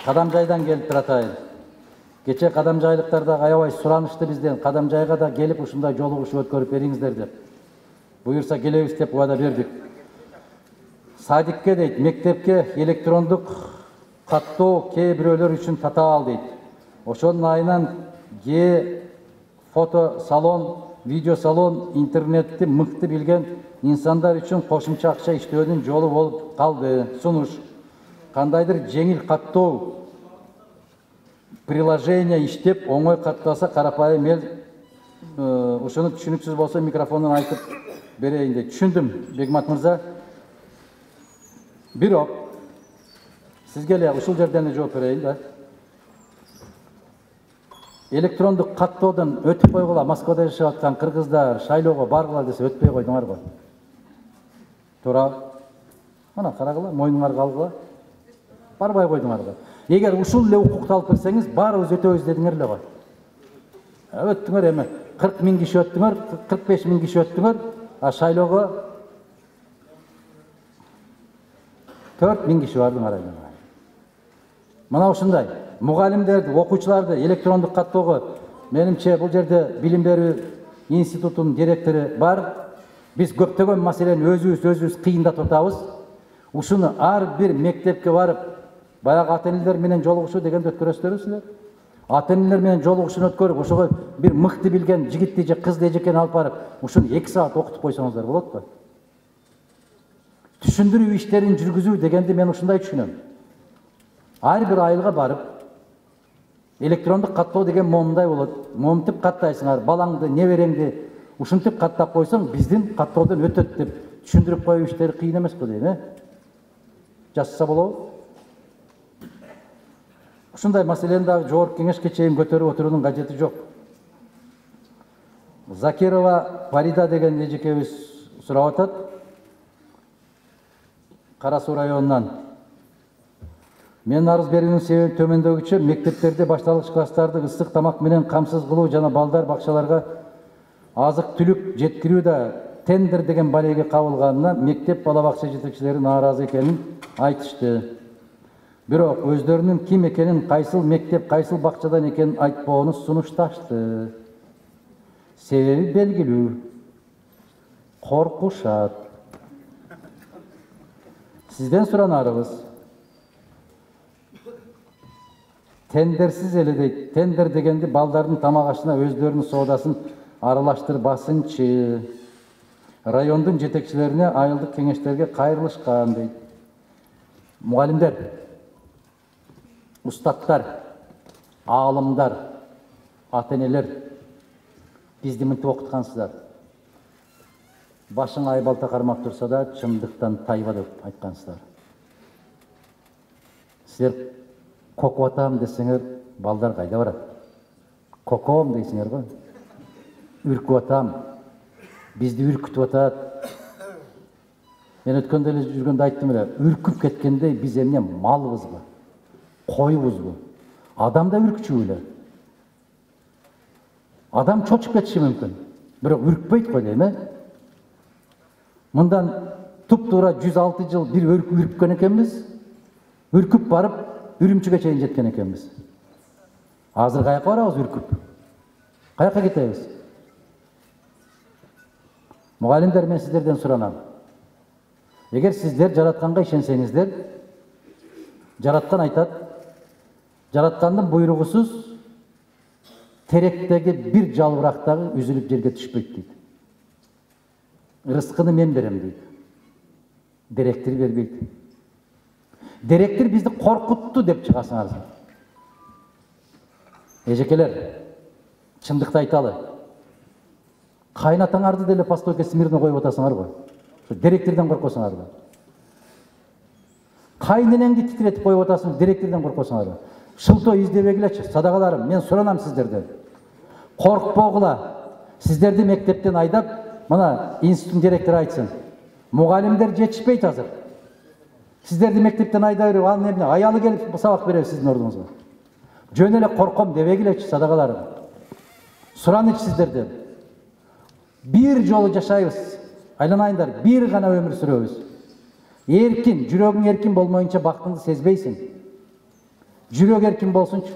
Speaker 1: Кадамжайдан келип туратайын. Кече кадамжайлыктар да аябай суранышты бизден. Кадамжайга да келип ушундай жолугушуу өткөрүп бериңиздер деп. Буюрса келебиз деп убада бердик. Садикке дейт, мектепке электрондук каттоо кээ бирөөлөр үчүн татаал дейт. Ошонун айынан фото салон, видео салон, интернетти мыкты билген инсандар үчүн кошумча акча иштөөнүн жолу болуп калды. Сунуш кандайдыр жеңил каттоо приложение иштеп, оңой каттаса карапайым эл ошону түшүнүксүз болсо микрофондон айтып берейин дейт. Түшүндүм, Бегмат мырза. Бирок сизге эле ушул жерден эле жооп берейин да. Электрондук каттоодон өтүп койгула, Москвада жашап аткан кыргыздар шайлоого баргыла десе өтпөй койдуңар го. Туура. Мына карагыла, мойнуңарга алгыла. Барбай койдуңар го. Эгер ушул эле укукты алып берсеңиз, баарыбыз өтөбүз дедиңер эле го. Өттүңөр эми 40 000 киши өттүңөр, 45 000 киши өттүңөр, а шайлоого 4 000 киши бардыңар. Мына ушундай мугалимдерди, окуучуларды электрондук каттоого менимче бул жерде билим берүү институтунун директору бар. Биз көптөгөн маселени өзүбүз кыйындап атабыз. Ушуну ар бир мектепке барып, баягы ата-энелер менен жолугушуу дегенди өткөрөсүздөр силер. Ата-энелер менен жолугушууну өткөрүп, ошого бир мыкты билген жигитти же кызды эжекени алып барып, ушуну 2 саат окутуп койсоңуздар болот го. Түшүндүрүү иштерин жүргүзүү дегенди мен ушундай түшүнөм. Ар бир айылга барып, электрондук каттоо деген момундай болот. Момунтип каттайсыңар, балаңды, небереңди ушинтип каттап койсоң, биздин каттоодон өтөт деп түшүндүрүп коюу иштери кыйын эмес го дейм, Жасаса болобу? Ушундай маселени дагы жогорку кеңешке чейин көтөрүп отуруунун кажети жок. Закирова Фарида деген эжекебиз сурап атат. Кара Суу районунан. Мен арыз берүүнүн себеби төмөндөгүчө: мектептерде башталгыч класстарды ысык тамак менен камсыз кылуу жана балдар бакчаларга азык түлүк жеткирүү да тендер деген балеге кабылганына мектеп бала бакча жетекчилери нааразы экенин айтышты. Бирок өздөрүнүн ким экенин, кайсыл мектеп, кайсыл бакчадан экенин айтпоону сунушташты. Себеби белгилүү. Коркушат. Сизден суранарыбыз. Тендерсиз эле дейт. Тендер дегенди балдардын тамак ашына өздөрүнүн соодасын аралаштырбасынчы. Райондун жетекчилерине, айылдык кеңештерге кайрылышкан дейт. Мугалимдер, устаттар, аалымдар, ата-энелер бизди мынтип окуткансыздар. Башың айбалта кармап турса да, чындыктан тайба деп айткансыздар. Силер кокоп атам десеңер, балдар кайда барат? Коком дейсиңер го. Үркүп атам. Бизди үркүтүп атат. Мен өткөндө эле жүргөндө айттым эле, үркүп кеткенде биз эмне малбызбы? Койбузбу? Адам да үркүчү эле. Адам чочуп кетиши мүмкүн. Бирок үркпөйт го дейм, Мындан туп-туура 106 жыл бир үрккөн экенбиз. Үркүп барып, Үрүмчүгө чейин жеткен экенбиз. Азыр каяка барабыз үркүп? Каяка кетебиз? Мугалимдер, мен сиздерден суранам. Эгер сиздер жаратканга ишенсеңиздер, жараткан айтат, жараткандын буйругусуз теректеги бир жалбырак дагы үзүлүп жерге түшпөйт дейт. Рызкыны мен берем дейт. Директор бербейт. Директор бизди коркутту деп чыгасыңар. Эжекелер, чындыкты айталы. Кайнатаңарды деле постойка смирно коюп атасыңар го. Директордон коркосуңар да. Кайненеңди титиретип коюп атасың, директордон коркосуңар да. Шылтоо издебегилечи, садагаларым, мен суранам сиздерден. Коркпогула. Сиздерди мектептен айдап, мына институттун директору айтсын. Мугалимдер жетишпейт азыр. Сиздерди мектептен айдап берип, ал эмне, аялы келип сабак берет сиздин ордуңузга. Жөн эле корком дебегилечи, садагаларым. Суранычы сиздерден. Bir жолу жашайбыз. Айланайындар, bir гана өмүр сүрөбүз. Эркин, жүрөгүң эркин болмоюнча бактыңды сезбейсиң. Жүрөк эркин болсунчу.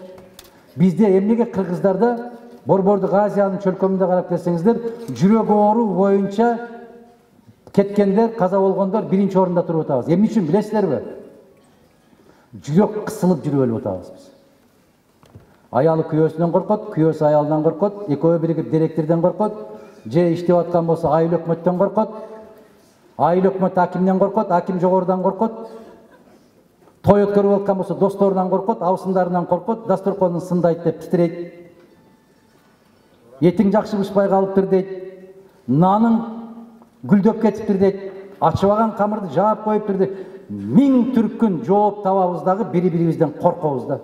Speaker 1: Бизде эмнеге кыргыздарда Борбордук Азиянын чөлкөмүндө карап келсеңиздер, жүрөк оору боюнча кеткендер, каза болгондор биринчи орунда туруп атабыз. Эмне үчүн билесиздерби? Жүрөк кысылып жүрүп өлүп атабыз биз. Аялы күйөөсүнөн коркот, күйөөсү аялынан коркот, экөө биригип директордон коркот, же иштеп аткан болсо айыл өкмөттөн коркот, айыл өкмөт акимден коркот, аким жогорудан коркот, той өткөрүп аткан болсо досторунан коркот, абысындарынан коркот, дасторконун сындайт деп титирейт. Этиң жакшы бышпай калыптыр дейт. Наның гүлдөп кетиптир дейт. Ачыбаган камырды жаап коюптур дейт. Миң түркүн жооп табабыз дагы бири-бирибизден коркобуз да.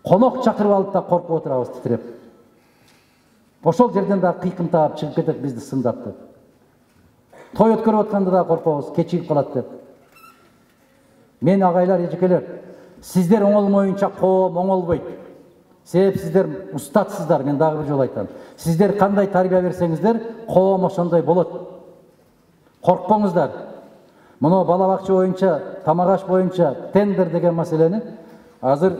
Speaker 1: Конок чакырып алып да коркуп отурабыз титиреп. Ошол жерден да кыйкым таап чыгып кетет бизди сындап деп. Той өткөрүп атканда да коркобуз, кечигип калат деп. Мен агайлар, эжекелер, сиздер оңолмоюнча коом оңолбойт. Себеп сиздер устатсыздар, мен дагы бир жолу айтам. Сиздер кандай тарбия берсеңиздер, коом ошондой болот. Коркпоңуздар. Мына бала бакча боюнча, тамак аш боюнча тендер деген маселени азыр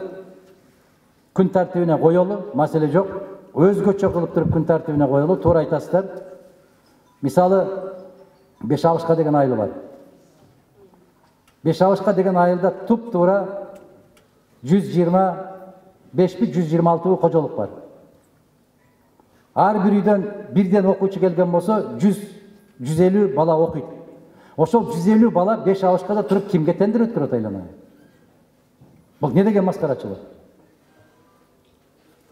Speaker 1: күн тартибине коелу, маселе жок. Өзгөчө кылып туруп күн тартибине коелу, туура айтасыздар. Мисалы, Беш-Абышка деген айыл бар. Беш-Абышка деген айылда туп-туура 125-126 кожолук бар. Ар бир үйдөн бирден окуучу келген болсо 100-150 бала окуйт. Ошол 150 бала Беш-Абышкада туруп кимге тендер өткөрөт айланайын? Бул не деген маскарачылык?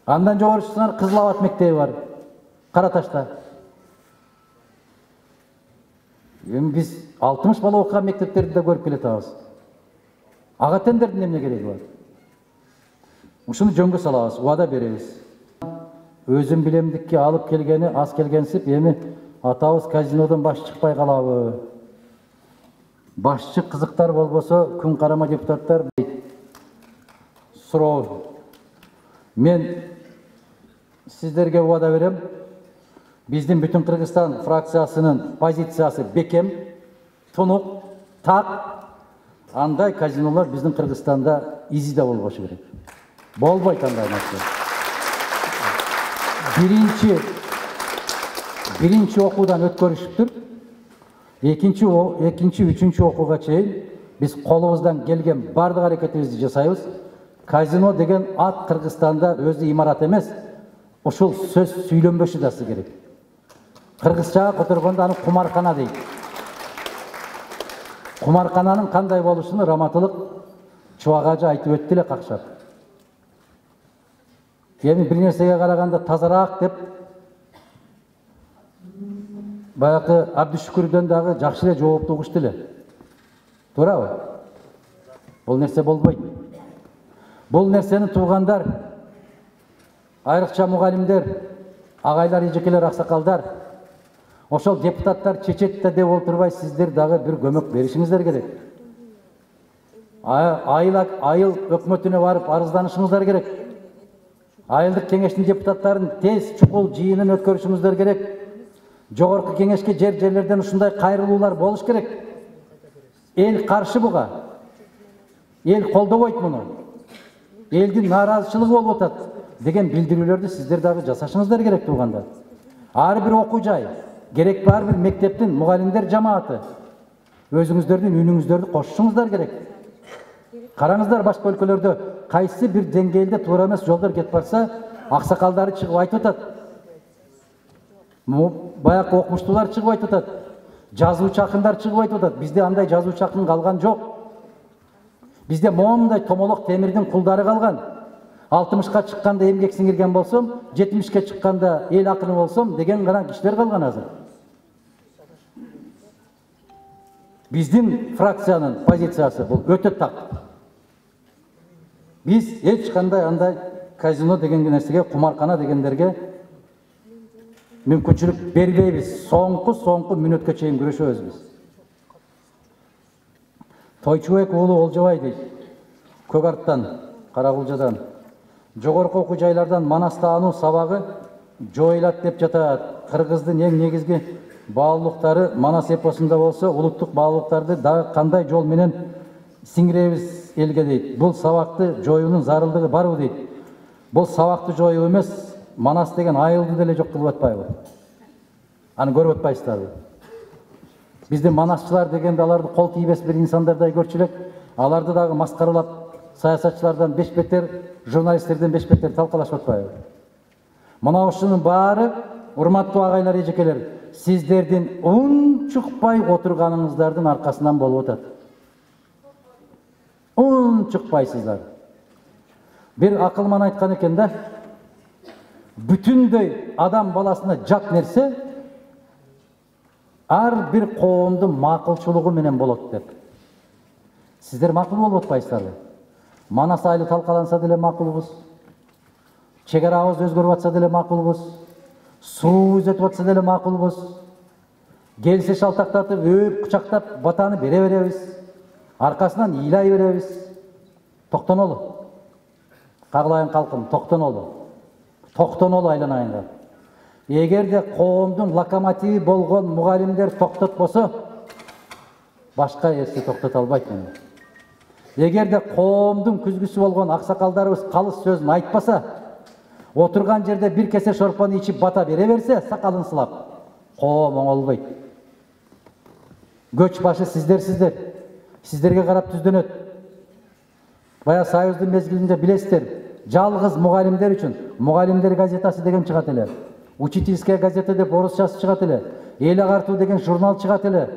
Speaker 1: Андан жогорусунан Кызыл Абад мектеби бар, Караташта. Эми биз 60 бала окуган мектептерди да көрүп келатабыз. Ага тендердин эмне кереги бар? Ушуну жөнгө салабыз, убада беребиз. Өзүм билемдикке алып келгени аз келгенсип, эми атабыз казинодон баш чыкпай калабы. Башчы кызыктар болбосо, күн карама депутаттар суроо. Мен сиздерге убада берем. Биздин бүтүн Кыргызстан фракциясынын позициясы бекем, тунук, так. Андай казинолор биздин Кыргызстанда изиде болбошу керек. Болбойт андай нерсе. Биринчи окуудан өткөрүшүптүр. Экинчи, үчүнчү окууга чейин биз колубуздан келген бардык аракетибизди жасайбыз. Казино деген ат Кыргызстанда өзү имарат эмес. Ушул сөз сүйлөнбөшү да керек. Кыргызчага которгондо аны кумаркана дейт. Кумаркананын кандай болушуну Раматылык Чубак ажы айтып өттү эле какшап. Эми бир нерсеге караганда тазараак деп баягы Абдышүкүрдөн дагы жакшы эле жоопту угушту эле. Туурабы? Бул нерсе болбойт. Бул нерсени туугандар, айрыкча мугалимдер, агайлар, эжекелер, аксакалдар, ошол депутаттар чечетте деп олтурбай сиздер дагы бир көмөк беришиңиздер керек. Айыл өкмөтүнө барып арызданышыңыздар керек. Айылдык кеңештин депутаттарын тез чукул жыйынын өткөрүшүңүздөр керек. Жогорку кеңешке жерлерден ушундай кайрылуулар болуш керек. Эл каршы буга. Эл колдобойт муну. Элдин нааразычылыгы болуп атат деген билдирүүлөрдү сиздер дагы жасашыңыздар керек туугандар. Ар бир окуу жай, керек ар бир мектептин мугалимдер жамааты өзүңүздөрдүн үнүңүздөрдү кошушуңуздар керек. Караңыздар, башка өлкөлөрдө кайсы бир деңгээлде туура эмес жолдор кетип барса, аксакалдары чыгып айтып атат. Баягы окумуштуулар чыгып айтып атат. Жазуучу акындар чыгып айтып атат. Бизде андай жазуучу акын калган жок. Бизде моундай томолок темирдин кулдары калган. 60-ка чыкканда эмгек сиңирген болсом, 70-ке чыкканда эл акыны болсом деген гана кишилер калган азыр. Биздин фракциянын позициясы бул өтө так. Биз эч кандай андай казино деген нерсеге, кумаркана дегендерге мүмкүнчүлүк бербейбиз. Соңку мүнөткө чейин күрөшөбүз биз. Тойчубек уулу Олжобай дейт. Көк арттан, Каракулжадан, жогорку окуу жайлардан манас таануу сабагы жоюлат деп жатат. Кыргыздын эң негизги баалуулуктары манас эпосунда болсо, улуттук баалуулуктарды дагы кандай жол менен сиңиребиз элге дейт. Бул сабакты жоюунун зарылдыгы барбы дейт. Бул сабакты жоюу эмес, манас деген айылды деле жок кылып атпайбы? Аны көрүп атпайсыздарбы? Биздин манасчылар дегенде аларды кол тийбес бир инсандардай көрчүлөк, аларды дагы маскаралап, саясатчылардан беш бетер, журналисттерден беш бетер талкалашып атпайбы? Мына ушунун баары, урматтуу агайлар, эжекелер, сиздердин унчукпай отурганыңыздардын аркасынан болуп атат. Унчукпайсыздар. Бир акылман айткан экен да, бүтүндөй адам баласына жат нерсе ар бир коомдун макулчулугу менен болот деп. Сиздер макул болуп атпайсыздарбы? Манас айылы талкаланса деле макулбуз. Чек арабыз өзгөрүп атса деле макулбуз. Суу үзөтүп атса деле макулбуз. Келсе шалтактатып, өп кучактап батаны бере беребиз. Аркасынан ыйлай беребиз. Токтонолу. Кагылайын калкым, токтонолу. Токтонолу айланайынга. Эгерде коомдун локомотиви болгон мугалимдер токтотпосо, башка эч токтото албайт мени. Эгерде коомдун күзгүсү болгон аксакалдарыбыз калыс сөзүн айтпаса, отурган жерде бир кесе шорпону ичип бата бере берсе, сакалын сылап, коом оңолбойт. Көч башы сиздерсиздер. Сиздерге карап түздөнөт. Бая Союздун мезгилинде билесиздер, жалгыз мугалимдер үчүн мугалимдер газетасы деген чыгат эле. Учительская газета деп орусчасы чыгат эле. Эл агартуу деген журнал чыгат эле.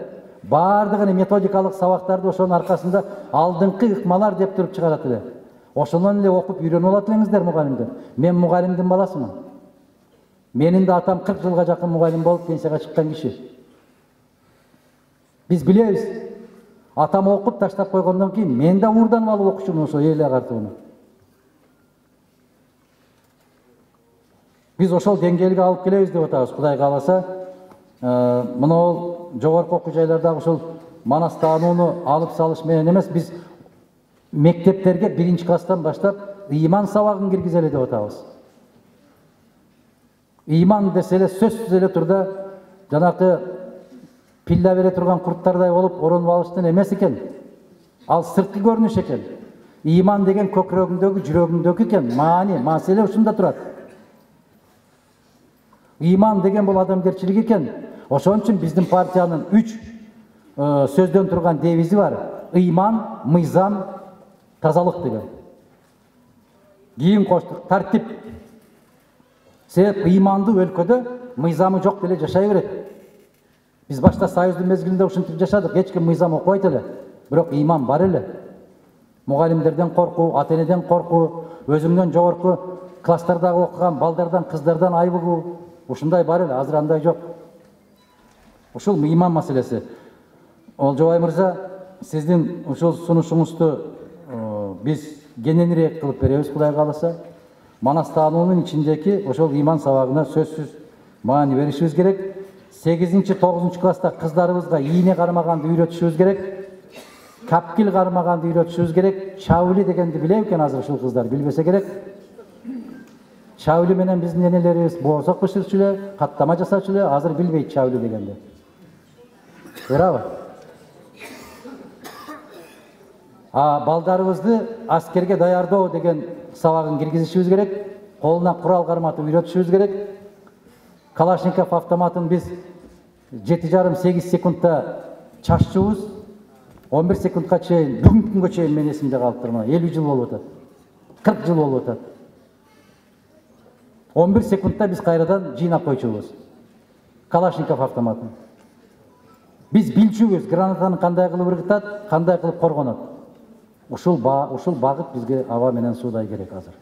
Speaker 1: Бардыгын методикалык сабактарды ошонун аркасында алдыңкы ыкмалар деп туруп чыгарат эле. Ошондон эле окуп үйрөнүп алат элеңиздер мугалимдер. Мен мугалимдин баласымын. Менин да атам 40 жылга жакын мугалим болуп пенсияга чыккан киши. Биз билебиз. Атам окуп таштап койгондон кийин мен да уурданып алып окучумун ошо эл агартууну. Биз ошол деңгээлге алып келебиз деп атабыз, Кудай кааласа. Мына жогорку окуу жайлардагы ошол манас таанууну алып салыш менен эмес, биз мектептерге 1-класстан баштап ыйман сабагын киргизели деп атабыз. Ыйман десе эле сөзсүз эле турда жанакы пилла бере турган курттардай болуп оронуп алыштын эмес экен. Ал сырткы көрүнүш экен. Ыйман деген көкүрөгүңдөгү, жүрөгүңдөгү экен. Маселе ушунда турат. Ыйман деген бул адамгерчилик экен. Ошон үчүн биздин партиянын 3 сөздөн турган девизи бар. Ыйман, мыйзам, тазалык деген. Кийин коштук, тартип. Себеп ыймандуу өлкөдө мыйзамы жок деле жашай берет. Биз башта Союздун мезгилинде ушинтип жашадык, эч ким мыйзам окубайт эле. Бирок ыйман бар эле. Мугалимдерден коркуу, ата-энеден коркуу, өзүңдөн жогорку класстардагы окуган балдардан, кыздардан айбыгуу, ушундай бар эле, азыр андай жок. Ушул ыйман маселеси. Олжобай мырза, сиздин ушул сунушуңузду биз кененирээк кылып беребиз, Кудай кааласа. Манас таануунун ичиндеги ошол ыйман сабагына сөзсүз маани беришибиз керек. 8-9 класста кыздарыбызга ийне кармаганды үйрөтүшүбүз керек. Капкил кармаганды үйрөтүшүбүз керек. Чаули дегенди билет экен азыр ушул кыздар, билбесе керек. Чаули менен биздин энелерибиз боорсок бышырчу эле, каттама жасачу эле, азыр билбейт чаули дегенди. Туурабы? Балдарыбызды аскерге даярдоо деген сабагын киргизишибиз керек. Колуна курал карматып үйрөтүшүбүз керек. Калашников автоматын биз 7,5-8 секундта чаччубуз. 11 секундка чейин, бүгүнкү күнгө чейин мен эсимде калыптыр. 50 жыл болуп атат. 40 жыл болуп атат. 11 секундта биз кайрадан жыйнап койчубуз. Калашников автоматын. Биз билчүбүз гранатаны кандай кылып ыргытат, кандай кылып коргонот. Ушул багыт бизге аба менен суудай керек азыр.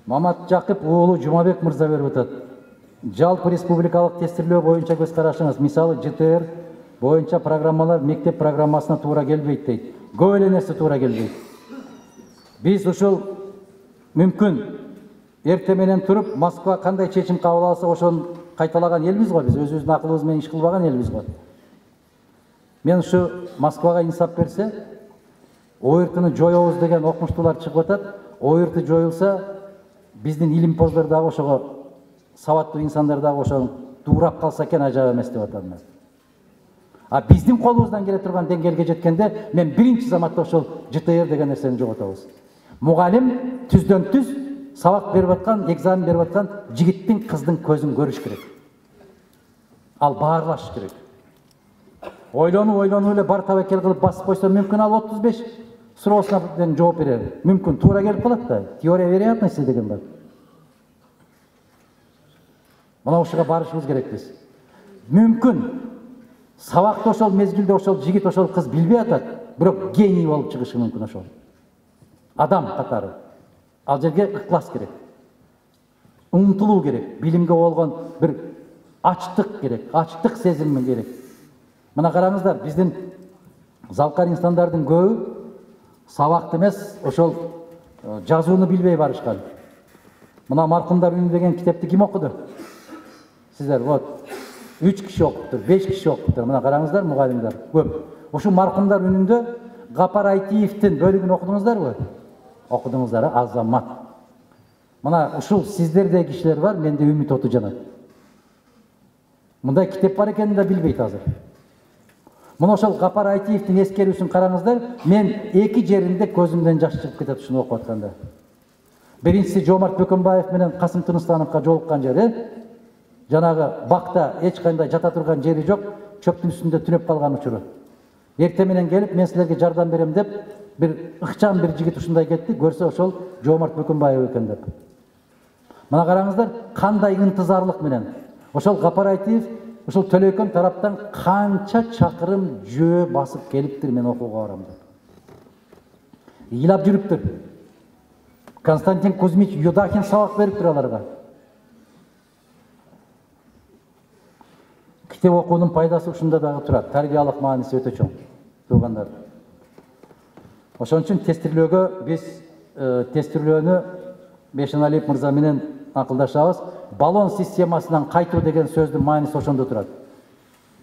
Speaker 1: Маматжакып уулу Жумабек мырза берип атат. Жалпы республикалык тестирлөө боюнча көз карашыңыз, мисалы ЖТР боюнча программалар мектеп программасына туура келбейт дейт. Көп эле нерсе туура келбейт. Биз ушул мүмкүн эрте менен туруп Москва кандай чечим кабыл алса ошону кайталаган элбиз го, биз өзүбүздүн акылыбыз менен иш кылбаган элбиз го. Мен ушу Москвага инсап берсе, ОРТны жоёбуз деген окумуштуулар чыгып атат. ОРТ жоюлса, биздин илимпоздор дагы ошого, сабаттуу инсандар дагы ошого туурап калса экен, ажап эмес деп атам мен. А биздин колубуздан келе турган деңгээлге жеткенде, мен биринчи заматта ошол ЖТР деген нерсени жоготобуз. Мугалим түздөн түз сабак берип аткан, экзамен берип аткан жигиттин, кыздын көзүн көрүш керек. Ал баарлаш керек. Ойлонуп эле бар табакел кылып басып койсо мүмкүн ал 35 суроосуна жооп берер. Мүмкүн туура келип калат да. Теория вероятности деген бар. Мына ушуга барышыбыз керек биз. Мүмкүн сабакты ошол мезгилде ошол жигит, ошол кыз билбей атат, бирок гений болуп чыгышы мүмкүн ошол. Адам катары. Ал жерге ыклас керек. Умтулуу керек. Билимге болгон бир ачтык керек. Ачтык сезими керек. Мына караңыздар, биздин залкар инсандардын көбү сабакты эмес, ошол жазууну билбей барышкан. Мына Маркумдар үнү деген китепти ким окуду? Сиздер, вот. 3 киши окуптур, 5 киши окуптур. Мына караңыздар, мугалимдер көп. Ошо Маркумдар үнүндө Гапар Айтиевдин бөлүгүн окудуңуздарбы? Окудуңуздар, азамат. Мына ушул сиздердей кишилер бар, менде үмүт оту жанат. Мындай китеп бар экенин да билбейт азыр. Мына ошол Гапар Айтиевдин эскерүүсүн караңыздар, мен эки жеринде көзүмдөн жаш чыгып кетет ушуну окуп атканда. Биринчиси Жомарт Бөкөнбаев менен Касым Тыныстановго жолуккан жери, жанагы бакта эч кандай жата турган жери жок, чөптүн үстүндө түнөп калган учуру. Эрте менен келип, мен силерге жардам берем деп, бир ыкчам бир жигит ушундай кетти, көрсө ошол Жомарт Бөкөнбаев экен деп. Мына караңыздар, кандай ынтызарлык менен. Ошол Гапар Айтиев, ошол Төлөйкөн тараптан канча чакырым жөө басып келиптир, мен окууга барам деп. Ыйлап жүрүптүр. Константин Кузьмич Юдахин сабак бериптир аларга. Китеп окуунун пайдасы ушунда дагы турат. Тарбиялык мааниси өтө чоң. Туугандар. Ошон үчүн тестирлөөгө биз тестирлөөнү Бешеналиев мырза менен акылдашабыз. Баллон системасынан кайтуу деген сөздүн мааниси ошондо турат.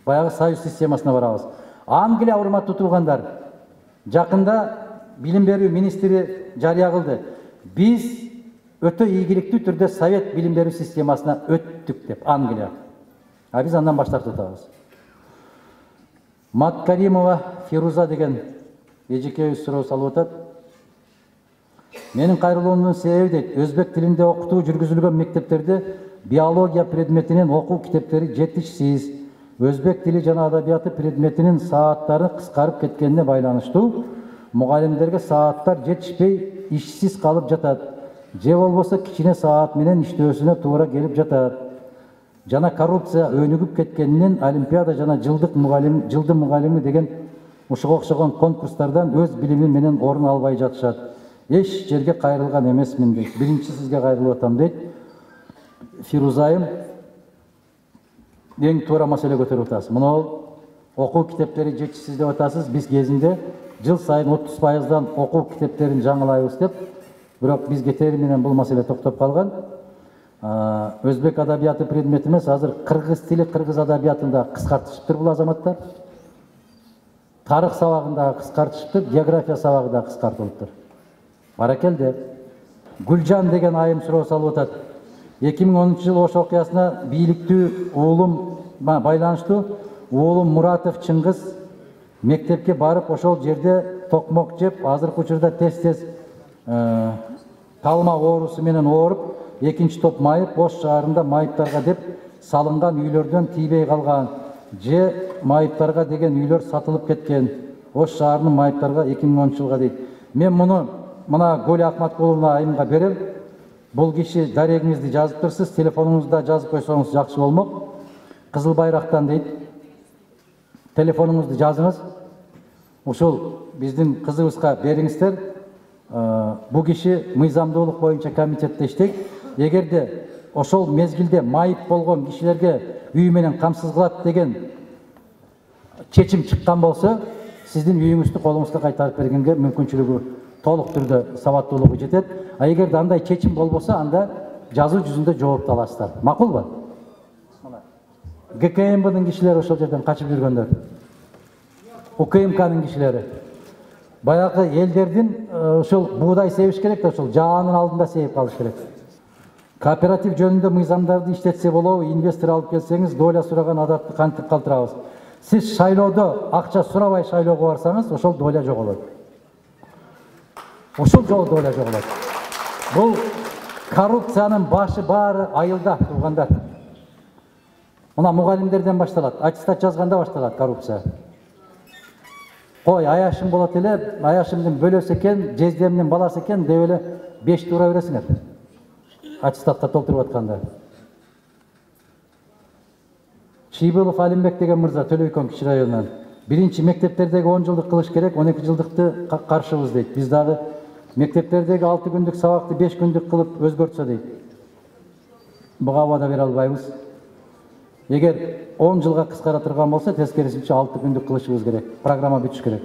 Speaker 1: Баягы союз системасына барабыз. Англия, урматтуу туугандар, жакында билим берүү министри жарыя кылды. Биз өтө ийгиликтүү түрдө совет билим берүү системасына өттүк деп, Англия. А биз андан баш тартып атабыз. Маткаримова Фируза деген эжекебиз суроо салып атат. Менин кайрылуумдун себеби дейт, өзбек тилинде окутуу жүргүзүлгөн мектептерде биология предметинин окуу китептери жетишсиз. Өзбек тили жана адабияты предметинин сааттары кыскарып кеткенине байланыштуу мугалимдерге сааттар жетишпей ишсиз калып жатат. Же болбосо кичине саат менен иштөөсүнө туура келип жатат. Жана коррупция өнүгүп кеткенинен олимпиада жана жылдын мугалими деген ушуга окшогон конкурстардан өз билими менен орун албай жатышат. Эч жерге кайрылган эмесмин дейт. Биринчи сизге кайрылып атам дейт. Фирузайым, эң туура маселе көтөрүп атасыз. Мына окуу китептери жетишсиз деп атасыз. Биз кезинде жыл сайын 30%дан окуу китептерин жаңылайбыз деп, бирок биз кетери менен бул маселе токтоп калган. Өзбек адабияты предмети эмес, азыр кыргыз тили, кыргыз адабиятында кыскартышыптыр бул азаматтар. Тарых сабагында кыскартышыптыр, география сабагында кыскартылыптыр. Баракелде. Гүлжан деген айым суроо салып атат. 2010-жылы Ош окуясына бийликтүү уулум байланыштуу уулум Муратов Чыңгыз мектепке барып ошол жерде токмок жеп, азыркы учурда тез-тез талма оорусу менен ооруп, экинчи топ майып Ош шаарында майыптарга деп салынган үйлөрдөн тийбей калган. Же майыптарга деген үйлөр сатылып кеткен. Ош шаарынын майыптарга 2010-жылга дейт. Мен муну мына Гүл Акматкуловна айымга берем. Бул киши дарегиңизди жазып турсуз, телефонуңузда жазып койсоңуз жакшы болмок. Кызыл байрактан дейт. Телефонуңузду жазыңыз. Ушул биздин кызыбызга бериңиздер. бул киши мыйзамдуулук боюнча комитетте иштейт. Эгерде ошол мезгилде майып болгон кишилерге үй менен камсыз кылат деген чечим чыккан болсо, сиздин үйүңүздү колуңузга кайтарып бергенге мүмкүнчүлүгү толук түрдө сабаттуулугу жетет. А эгерде андай чечим болбосо, анда жазуу жүзүндө жоопту аласыздар. Макулбу? ГКМБнын кишилери ошол жерден качып жүргөндөр. УКМКнын кишилери. Баягы элдердин ошол буудай себиш керек да, ошол жаанын алдында сейип калыш керек. Кооператив жөнүндө мыйзамдарды иштетсе болобу, инвестор алып келсеңиз, доля сураган адатты кантип калтырабыз. Сиз шайлоодо акча сурабай шайлоого барсаңыз, ошол доля жоголот. Ошол жол доля жоголот. Бул коррупциянын башы баары айылда, туугандар. Мына мугалимдерден башталат, аттестат жазганда башталат коррупция. Кой, аяшым болот эле, аяшымдын бөлөсү экен, жездемдин баласы экен деп эле 5 тура бересиңер. Аттестатка толтуруп атканда. Шийбулов Алимбек деген мырза, Төлөйкөн Кичи районунан. Биринчи мектептердеги 10 жылдык кылыш керек, 12 жылдыкты каршыбыз дейт. Биз дагы мектептердеги 6 күндүк сабакты 5 күндүк кылып өзгөртсө дейт. Буга абада бере албайбыз. Эгер 10 жылга кыскара турган болсо, тескерисинче 6 күндүк кылышыбыз керек. Программа бүтүш керек.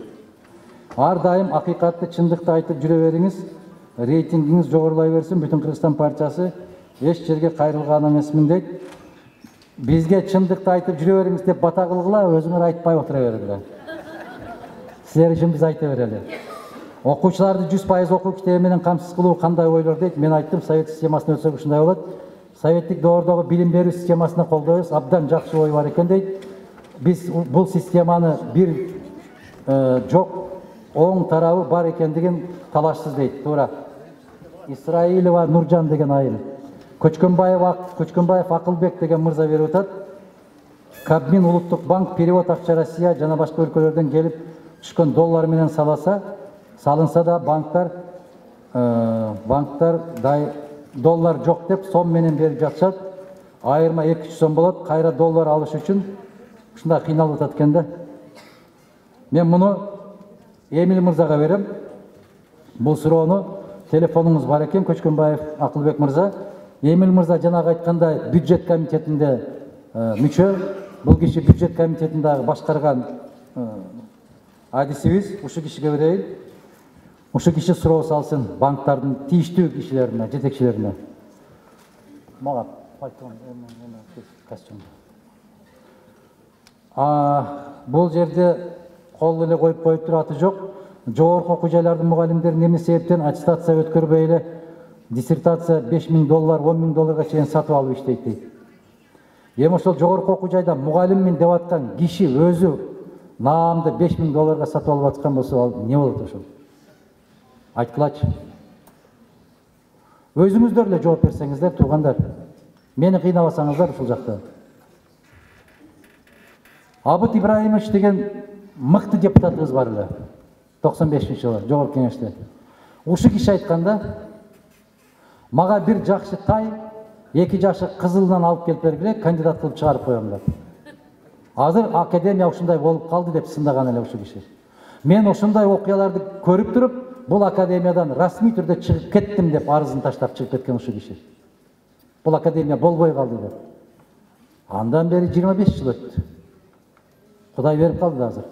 Speaker 1: Ар дайым акыйкатты, чындыкты айтып жүрө бериңиз. Рейтингиңиз жогорулай берсин. Бүтүн Кыргызстан партиясы эч жерге кайрылган эмесмин дейт. Бизге чындыкты айтып жүрө бериңиз деп бата кылгыла, өзүңөр айтпай отура бергиле. Силер үчүн биз айта берели. Окуучуларды 100% окуу китеби менен камсыз кылуу кандай ойлор дейт. Мен айттым, совет системасына өтсөк ушундай болот. Советтик доордогу билим берүү системасына колдойбуз, абдан жакшы ой бар экен дейт. Биз бул системаны бир жок, оң тарабы бар экендигин талашсыз дейт. Туура. Исраилова Нуржан деген айыл. Көчкөнбаев Акылбек деген мырза берип атат. Кабмин Улуттук банк перевод акча Россия жана башка өлкөлөрдөн келип түшкөн доллар менен салынса да банктар доллар жок деп сом менен берип жатышат. Айырма 200 сом болот. Кайра доллар алыш үчүн ушундай кыйналып атат экен да. Мен муну Эмил мырзага берем. Бул суроону телефонуңуз бар экен, Көчкөнбаев Акылбек мырза. Эмил мырза жанагы айткандай бюджет комитетинде мүчө. Бул киши бюджет комитетинде башкарган адисибиз. Ушу кишиге берейин. Ушу киши суроо салсын банктардын тийиштүү кишилерине, жетекчилерине. Мага пальтон костюм. Бул жерде кол эле коюп тураты жок. Жогорку окуу жайлардын мугалимдери эмне себептен аттестация өткөрбөй эле диссертация $5000, $10,000 чейин сатып алып иштейт дейт. Эми ошол жогорку окуу жайда мугалиммин деп аткан киши өзү наамды $5000 сатып алып аткан болсо, эмне болот ошол? Айткылачы. Өзүңүздөр эле жооп берсеңиздер, туугандар. Мени кыйнабасаңыздар ушул жакта. Абыт Ибраимович деген мыкты депутатыбыз бар эле. 95-жылы жогорку кеңеште. Ушу киши айтканда, мага бир жакшы тай, 2 жашы кызылынан алып келип бергиле, кандидат кылып чыгарып коем деп. Азыр академия ушундай болуп калды деп сындаган эле ушу киши. Мен ошондой окуяларды көрүп туруп, бул академиядан расмий түрдө чыгып кеттим деп арызын таштап чыгып кеткен ушу киши. Бул академия болбой калды деп. Андан бери 25 жыл өттү. Кудай берип калды азыр.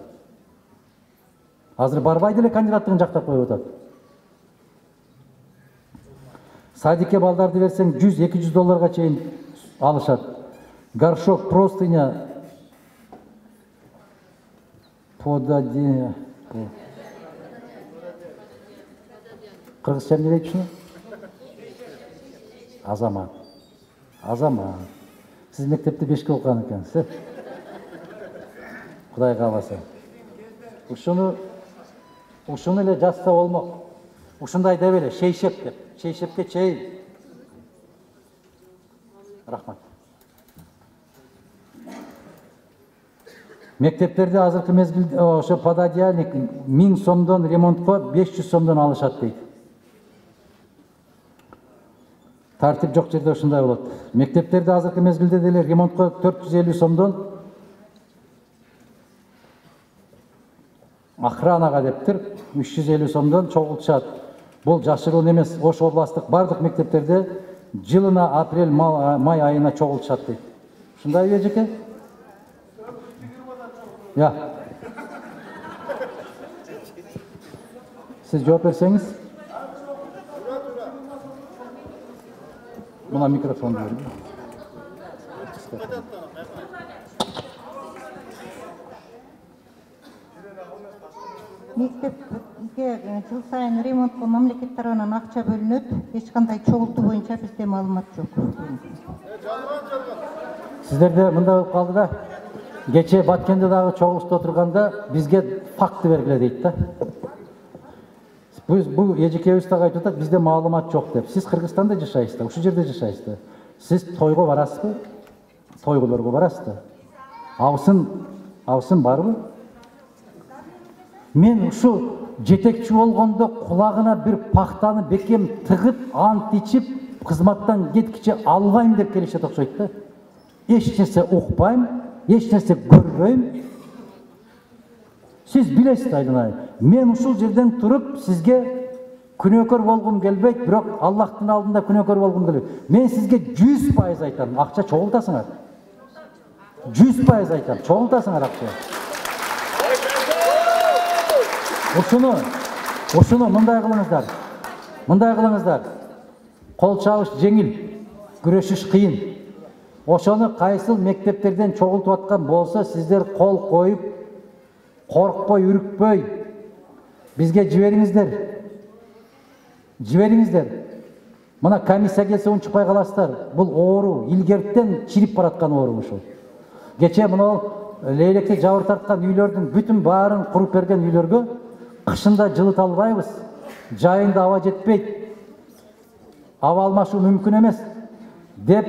Speaker 1: Азыр барбай деле кандидаттыгын жактап коюп атат. Садикке балдарды берсең $100-200 чейин алышат. Горшок, простыня, подадение. Кыргызча эмне дейт ушуну? Азамат. Сиз мектепте 5-ке окуган экенсиз. Кудай кааласа. Ушуну эле жазса болмок. Ушундай деп эле шейшеп деп. Шейшепке чейин. Рахмат. Мектептерде азыркы мезгилде ошо пододеяльник 1000 сомдон ремонтко 500 сомдон алышат дейт. Тартип жок жерде ушундай болот. Мектептерде азыркы мезгилде деле ремонтко 450 сомдон охранага дептир 350 сомдон чогултушат. Бул жашыруун эмес. Ош областтык бардык мектептерде жылына апрель май айына чогултушат дейт. Ушундайбы эжеке? Я. Siz жооп берсеңиз. Мына микрофон берип.
Speaker 2: Мектепке жыл сайын ремонтко мамлекет тарабынан акча бөлүнөт. Эч кандай чогултуу боюнча бизде маалымат жок.
Speaker 1: Сиздерде мындай болуп калды да. Кече Баткенде дагы чогулушта отурганда бизге факты бергиле дейт да. Бул эжекебиз дагы айтып атат, бизде маалымат жок деп. Сиз Кыргызстанда жашайсыздар, ушул жерде жашайсыздар. Сиз тойго барасызбы? Тойгуларга барасыздар. Абысын барбы? Мен ушу жетекчи болгондо кулагына бир пахтаны бекем тыгып, ант ичип, кызматтан кеткиче албайм деп келишет окшойт да. Эч нерсе укпайм, эч нерсе көрбөйм. Siz bilesiz Aydınay. Men ушул жерден туруп сизге күнөөкөр болгум келбейт, бирок Аллахтын алдында күнөөкөр болгум келет. Мен сизге 100% айтам, акча чогултасыңар. 100% айтам, чогултасыңар акча. Ушуну мындай кылыңыздар. Мындай кылыңыздар. Кол чабыш жеңил, күрөшүш кыйын. Ошону кайсыл мектептерден чогултуп аткан болсо, сиздер кол коюп, коркпой, үрүкпөй, бизге жибериңиздер. Мына комиссия келсе унчукпай каласыздар. Бул оору, илгерттен чирип бараткан оору ушул. Кече мына лейлекте жабыр тарткан үйлөрдүн бүтүн баарын куруп берген үйлөргө кышында жылыта албайбыз. Жайында аба жетпейт. Аба алмашуу мүмкүн эмес деп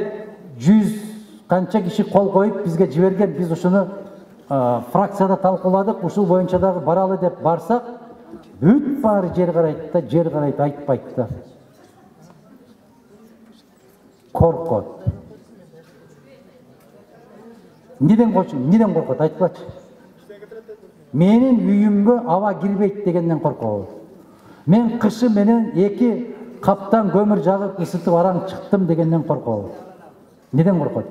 Speaker 1: 100 канча киши кол коюп бизге жиберген. Биз ушуну фракцияда талкууладык, ушул боюнча дагы баралы деп барсак, бүт баары жер карайт, айтпайт да. Коркот. Неден коркот, айтпачы. Менин үйүмгө аба кирбейт дегенден коркобу. Мен кышы менен 2 каптан көмүр жагып ысытып араң чыктым дегенден коркобу. Неден коркот?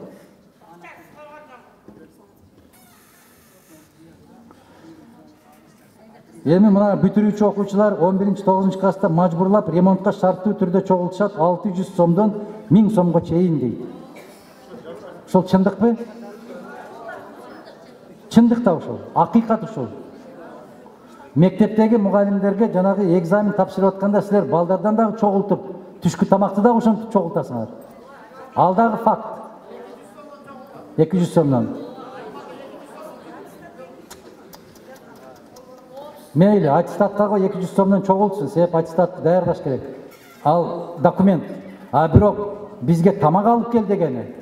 Speaker 1: Эми мына бүтүрүүчү окуучулар 11-9 класста мажбурлап ремонтка шарттуу түрдө чогултушат, 600 сомдон 1000 сомго чейин дейт. Ушул чындыкпы? Чындык да ушул, акыйкат ушул. Мектептеги мугалимдерге жанагы экзамен тапшырып атканда силер балдардан дагы чогултуп, түшкү тамакты да ошентип чогултасыңар. Ал дагы факт. 200 сомдон. Мейли, аттестатка 200 сомдон чогултсун, себеп аттестатты даярдаш керек. Ал документ. А бирок бизге тамак алып кел дегени.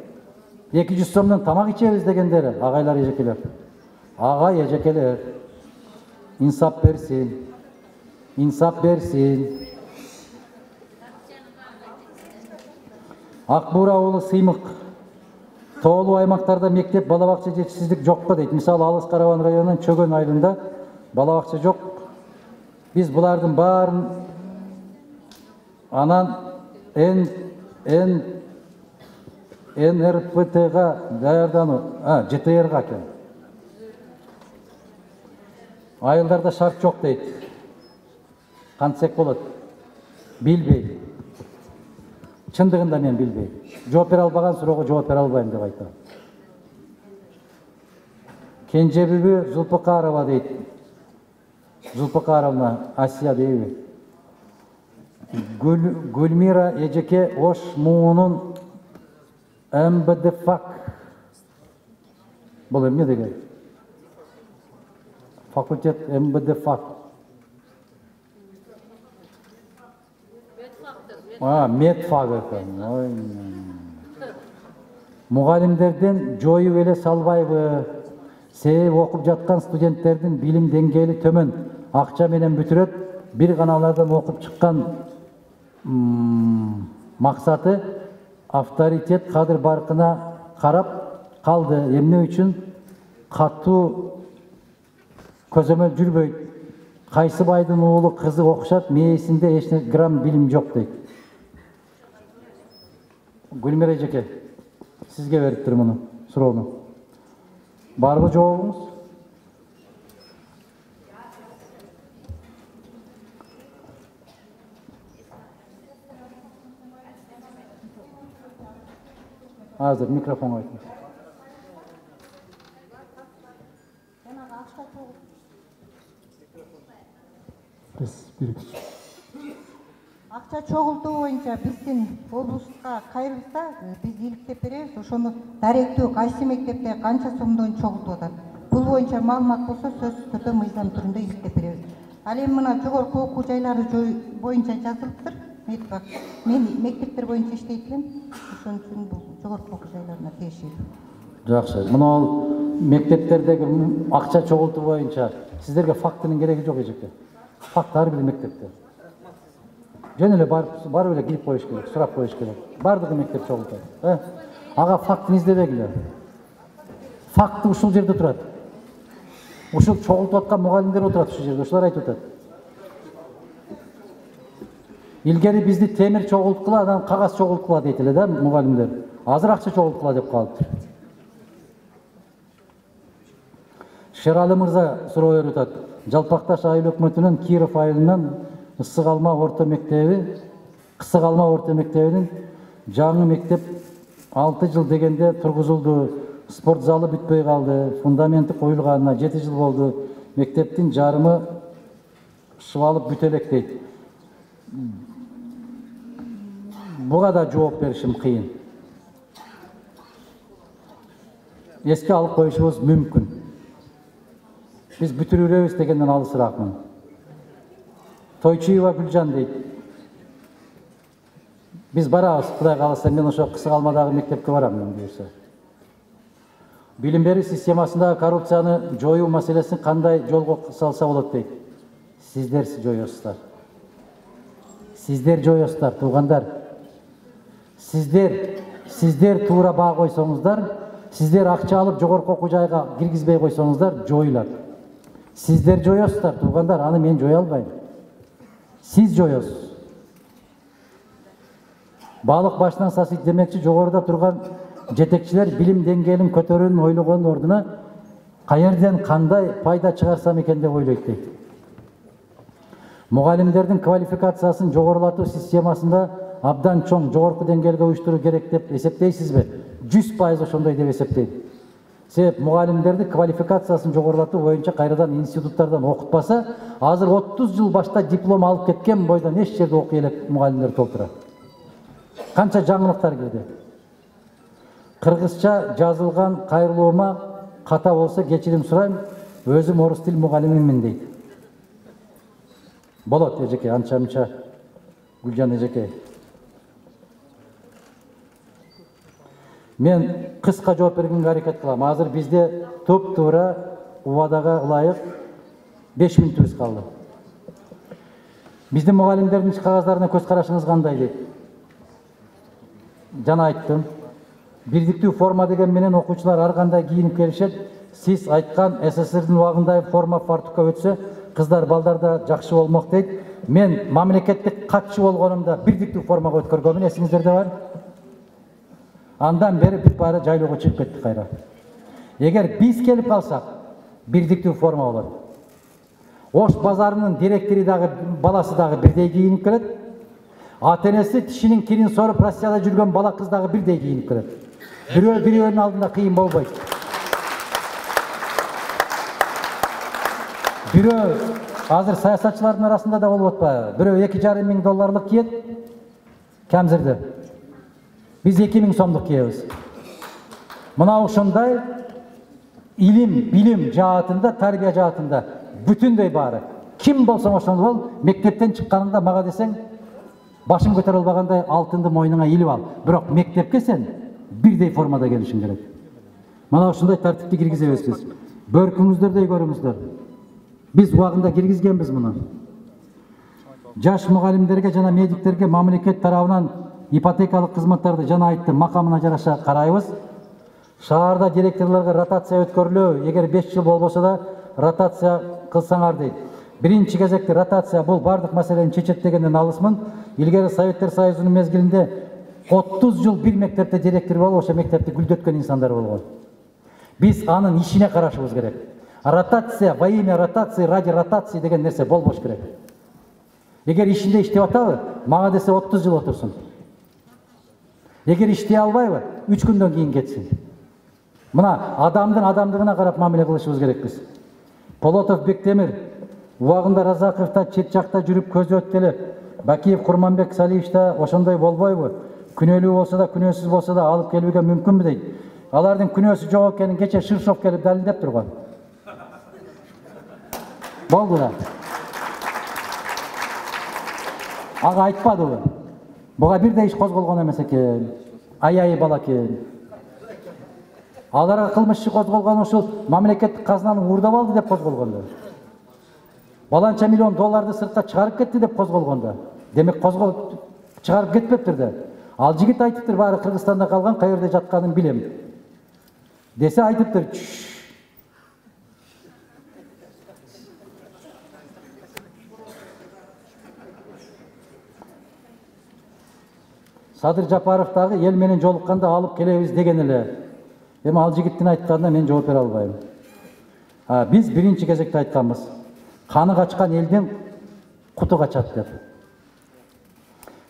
Speaker 1: 200 сомдон тамак ичебиз дегендери, агайлар, эжекелер. Агай, эжекелер. Инсап берсин. Акбура уулу Сыймык. Тоолуу аймактарда мектеп, бала бакча жетишсиздик жокпу дейт. Мисалы, Алыс Карабан районунун Чөгөн айылында бала бакча жок. Биз булардын баарын анан НРПТга даярдануу, ЖТРга экен. Айылдарда шарт жок дейт. Кантсек болот? Билбейм. Чындыгында мен билбейм. Жооп бере албаган суроого жооп бере албайм деп айтам. Кенжебүбү Зулпукарова дейт. Зулпукаровна Асия дейби. Гүлмира эжеке Ош муунун МБДФАК. Бул эмне деген? Факультет МБДФАК. Медфак экен. Мугалимдерден жоюп эле салбайбы? Себеби окуп жаткан студенттердин билим деңгээли төмөн. Акча менен бүтүрөт. Бир гана алардан окуп чыккан максаты авторитет кадыр баркына карап калды. Эмне үчүн катуу көзөмөл жүрбөйт? Кайсы байдын уулу кызы окушат, мээсинде эч грамм билим жок дейт. Гүлмира эжеке, сизге бериптир муну суроону. Барбы жообуңуз? Азыр микрофонго айтыңыз.
Speaker 2: Акча чогултуу боюнча биздин облуска кайрылса, биз иликтеп беребиз. Ошону даректүү кайсы мектепте канча сомдон чогултуп атат. Бул боюнча маалымат болсо сөзсүз түрдө мыйзам түрүндө иликтеп беребиз. Ал эми мына жогорку окуу жайлары боюнча жазылыптыр. Мен мектептер боюнча иштейт элем. Ошон үчүн бул жогорку окуу жайларына тиешелүү.
Speaker 1: Жакшы. Мына мектептердеги акча чогултуу боюнча сиздерге фактынын кереги жок эжеке. Факт ар бир мектепте. Жөн эле барып эле кирип коюш керек, сурап коюш керек. Бардыгы мектеп чогултат. Ага фактын издебегиле. Факты ушул жерде турат. Ушул чогултуп аткан мугалимдер отурат ушул жерде, ошолор айтып атат. Илгери бизди темир чогулткула, анан кагаз чогулткула дейт эле да мугалимдер. Азыр акча чогулткула деп калыптыр. Шерали мырза суроо берип атат. Жалпакташ айыл өкмөтүнүн Киров айылынан Кысык Алма орто мектебинин жаңы мектеп 6 жыл дегенде тургузулду. Спорт залы бүтпөй калды. Фундаменти коюлганына 7 жыл болду. Мектептин жарымы шыбалып бүтө элек дейт. Буга да жооп беришим кыйын. Эске алып коюшубуз мүмкүн. Биз бүтүрүбүз дегенден алысыраакмын. Тойчуева Гүлжан дейт. Биз барабыз, Кудай кааласа, мен ошо Кысык Алмадагы мектепке барам мен буюрса. Билим берүү системасындагы коррупцияны жоюу маселесин кандай жолго салса болот дейт. Сиздер жоёсуздар. Сиздер жоёсуздар, туугандар. Сиздер туура баа койсоңуздар, сиздер акча алып жогорку окуу жайга киргизбей койсоңуздар, жоюлат. Сиздер жоёсуздар, туугандар, аны мен жое албайм. Сиз жоёсуз. Балык башынан сасыйт демекчи, жогоруда турган жетекчилер билим деңгээлин көтөрүүнүн ойлогон ордуна каерден кандай пайда чыгарсам экен деп ойлойт дейт. Мугалимдердин квалификациясын жогорулатуу системасында абдан чоң жогорку деңгээлге уюштуруу керек деп эсептейсизби? 100% ошондой деп эсептейт. Себеп мугалимдерди квалификациясын жогорулатуу боюнча кайрадан институттардан окутпаса, азыр 30 жыл башта диплом алып кеткен бойдон эч жерде окуй элек мугалимдер толтура. Канча жаңылыктар кирди. Кыргызча жазылган кайрылуума ката болсо кечирим сурайм, өзүм орус тил мугалимимин дейт. Болот эжеке, анча-мынча Гүлжан эжеке. Мен кыска жооп бергенге аракет кылам. Азыр бизде туп-туура убадага ылайык 5 мүнөтүбүз калды. Биздин мугалимдердин иш кагаздарына көз карашыңыз кандай дейт? Жана айттым. Бирдиктүү форма деген менен окуучулар ар кандай кийинип келишет. Сиз айткан СССРдин убагында форма фартукка өтсө, кыздар балдар да жакшы болмок дейт. Мен мамлекеттик катчы болгонумда бирдиктүү формага өткөргөмүн, эсиңиздерде бар. Андан бери бүт баары жайлоого чыгып кетти кайра. Эгер биз келип калсак, бирдиктүү форма болот. Ош базарынын директори дагы, баласы дагы бирдей кийинип келет. Ата-энеси тишинин кирин соруп Россияда жүргөн бала кыз дагы бирдей кийинип келет. Бирөөнүн алдында кыйын болбойт. Бирөө азыр саясатчылардын арасында да болуп атпайбы? Бирөө 2,5 миң долларлык кийет. Кемзирде. Biz 2000 сомдук кийебиз. Мына ошондой илим, билим жаатында, тарбия жаатында бүтүндөй баары. Ким болсоң ошондой бол, мектептен чыкканыңда мага десең, башың көтөрө албагандай алтынды мойнуңа илип ал. Бирок мектепке сен бирдей формада келишиң керек. Мына ошондой тартипти киргизебиз биз. Бөркүңүздөрдөй көрүңүздөр. Биз убагында киргизгенбиз муну. Жаш мугалимдерге жана медиктерге мамлекет тарабынан ипотекалык кызматтарды жана айттым, макамына жараша карайбыз. Шаарда директорлорго ротация өткөрүлөбү, эгер 5 жыл болбосо да ротация кылсаңар дейт. Биринчи кезекте ротация бул бардык маселени чечет дегенден алысмын. Илгери Советтер Союзунун мезгилинде 30 жыл бир мектепте директор болуп, ошо мектепти гүлдөткөн инсандар болгон. Биз анын ишине карашыбыз керек. Ротация, во имя ротации, ради ротации деген нерсе болбош керек. Эгер ишинде иштеп атабы, мага десе 30 жыл отурсун. Эгер иштей албайбы, 3 күндөн кийин кетсин. Мына адамдын адамдыгына карап мамиле кылышыбыз керекпиз. Полотов Бектемир убагында Разаковта чет жакта жүрүп көзү өттү эле. Бакиев Курманбек Салиевич да ошондой болбойбу? Күнөөлүү болсо да, күнөөсүз болсо да алып келүүгө мүмкүнбү дейт. Алардын күнөөсү жок экенин кече Ширшов келип далилдеп турган. Болду да. Ага айтпадыбы? Буга бирдей иш козголгон эмес экен. Аяй бала экен. Аларга кылмыш иши козголгон ушул мамлекеттик казынаны уурдап алды деп козголгондо. Баланча миллион долларды сыртка чыгарып кетти деп козголгондо. Демек чыгарып кетпептир да. Ал жигит айтыптыр, баары Кыргызстанда калган, каерде жатканын билем. Десе айтыптыр. Садыр Жапаров дагы эл менен жолукканда алып келебиз деген эле. Эми ал жигиттин айтканына мен жооп бере албайм. Биз биринчи кезекте айтканбыз. Каны качкан элдин куту качат деп.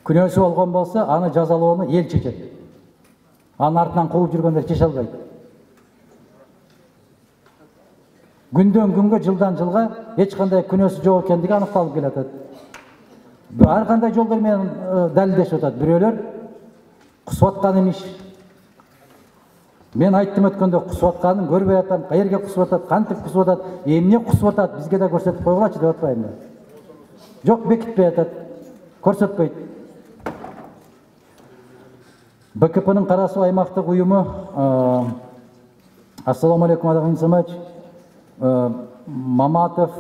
Speaker 1: Күнөөсү болгон болсо, аны жазалоону эл чечет. Анын артынан кууп жүргөндөр чече албайт. Күндөн күнгө, жылдан жылга эч кандай күнөөсү жок экендиги аныкталып келатат. Ар кандай жолдор менен далилдешип атат. Бирөөлөр кусуп аткан эмиш. Мен айттым өткөндө кусуп атканын көрбөй атам, каерге кусуп атат, кантип кусуп атат, эмне кусуп атат, бизге да көрсөтүп койгулачы деп атпаймынбы? Жок, бекитпей атат, көрсөтпөйт. БКПнын Кара Суу аймактык уюму, ассаламу алейкум Адаган Исамович, Маматов,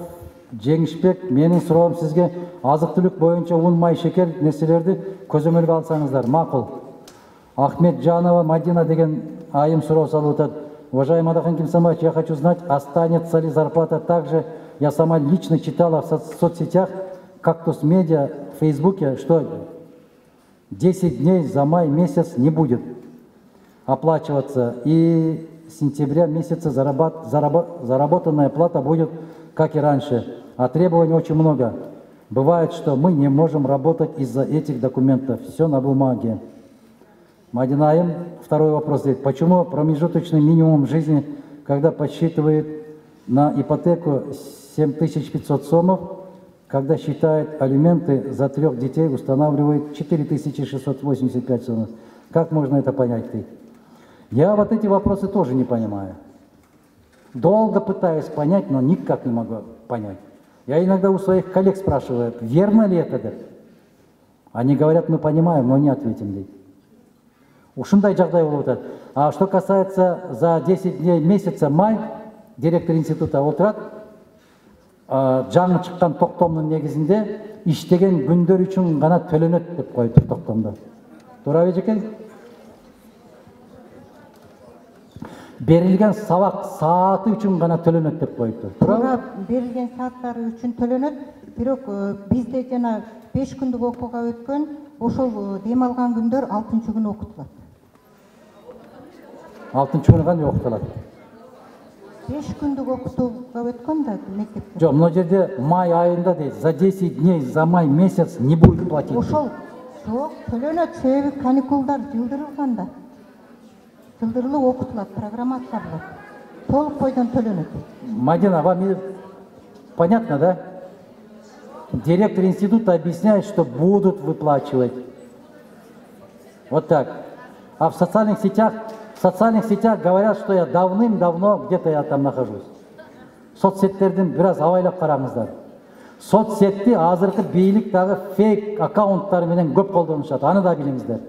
Speaker 1: Жеңишбек, менин суроом сизге азык-түлүк боюнча ун, май, шекер нерселерди көзөмөлгө алсаңыздар, макул. Ахмет Жанова Мадина деген айым суроо салып атат. Уважаемый Адаган Исамович, я хочу знать, останется ли зарплата также. Я сама лично читала в соцсетях, Кактус Медиа, в Фейсбуке, что 10 дней за май месяц не будет оплачиваться. И с сентября месяца заработанная плата будет, как и раньше. А требований очень много. Бывает, что мы не можем работать из-за этих документов. Все на бумаге. Мадинаем, второй вопрос. Почему промежуточный минимум жизни, когда подсчитывает на ипотеку 7500 сомов, когда считает алименты за 3 детей, устанавливает 4685 сомов? Как можно это понять ты? Я вот эти вопросы тоже не понимаю. Долго пытаюсь понять, но никак не могу понять. Я иногда у своих коллег спрашиваю, верно ли это? Они говорят, мы понимаем, но не ответим ли. Ушундай жагдай болуп атат. А что касается за 10 дней месяца май, директор института отурат, жаңы чыккан токтомдун негизинде иштеген күндөр үчүн гана төлөнөт деп коюптур токтомдо. Туура эжекен? Берилген сабак сааты үчүн гана төлөнөт деп коюптур.
Speaker 2: Туура, берилген сааттары үчүн төлөнөт, бирок бизде жана 5 күндүк окууга өткөн, ошол дем алган күндөр 6-күнү окутулат.
Speaker 1: 6-күнү гана окутулат.
Speaker 2: 5 күндүк окутууга өткөн да мектепте.
Speaker 1: Жок, мына жерде май айында дейт, за 10 дней за май месяц не будет платить.
Speaker 2: Ошол жок, төлөнөт, себеби каникулдар жылдырылганда. Жылдырылып окутулат, программа аткарылат. Толук бойдон төлөнөт.
Speaker 1: Мадина, вам понятно, да? Директор института объясняет, что будут выплачивать. Вот так. А в социальных сетях говорят, что я давным-давно где-то я там нахожусь. Соцсеттердин бираз абайлап караңыздар. Соцсетти азыркы бийлик дагы фейк аккаунттар менен көп колдонушат. Аны да билиңиздер.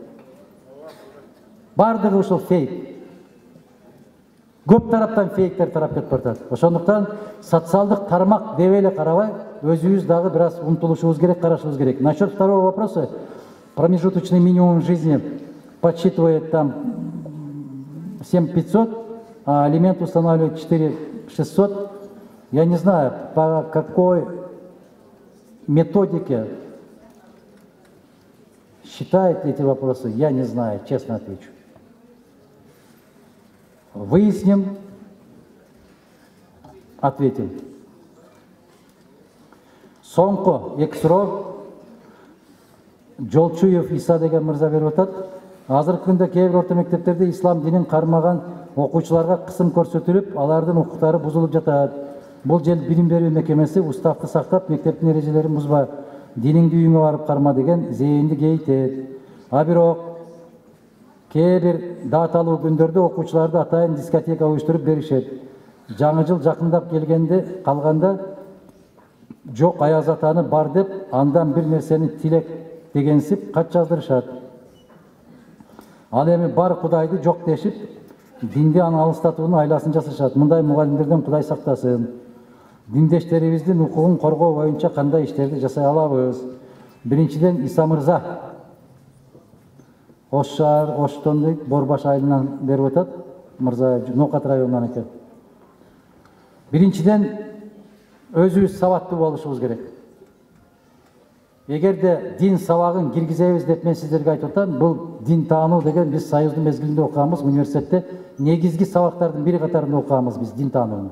Speaker 1: Бардыгы ушул фейк. Көп тараптан фейктер тарап кетип атат. Ошондуктан социалдык тармак деп эле карабай, өзүбүз дагы бираз умтулушубуз керек, карашыбыз керек. Насчет второго вопроса, промежуточный минимум жизни подсчитывает там 7500, а алимент устанавливает 4600. Я не знаю, по какой методики считает эти вопросы, я не знаю, честно отвечу. Выясним, ответим. Соңғы екі сұрау Жолчуев Иса деген мырза беріп отады. Азыркы күндө кейбір орта мектептерде ислам динин кармаган окуучуларга кысым көрсөтүлүп, алардын укуктары бузулуп жатат. Бул жер билим берүү мекемеси уставды сактап, мектептин эрежелерин бузба, диниңди үйүңө барып карма деген зээнди кейтет. А бирок кээ бир даталуу күндөрдө окуучуларды атайын дискотека уюштуруп беришет. Жаңы жыл жакындап келгенде калганда жок аяз атаны бар деп, андан бир нерсени тилек дегенсип кат жаздырышат. Ал эми бар Кудайды жок дешип, динди аны алыстатуунун айласын жасашат. Мындай мугалимдерден Кудай сактасын. Диндештерибиздин укугун коргоо боюнча кандай иштерди жасай алабыз? Биринчиден, Иса мырза Ош шаар, Оштон дейт, Борбаш айылынан берип атат. Мырза Нокат районунан экен. Биринчиден, өзүбүз сабаттуу болушубуз керек. Эгерде дин сабагын киргизебиз деп мен сиздерге айтып атам, бул дин таануу деген биз Союздун мезгилинде окуганбыз, университетте негизги сабактардын бири катарында окуганбыз биз дин таанууну.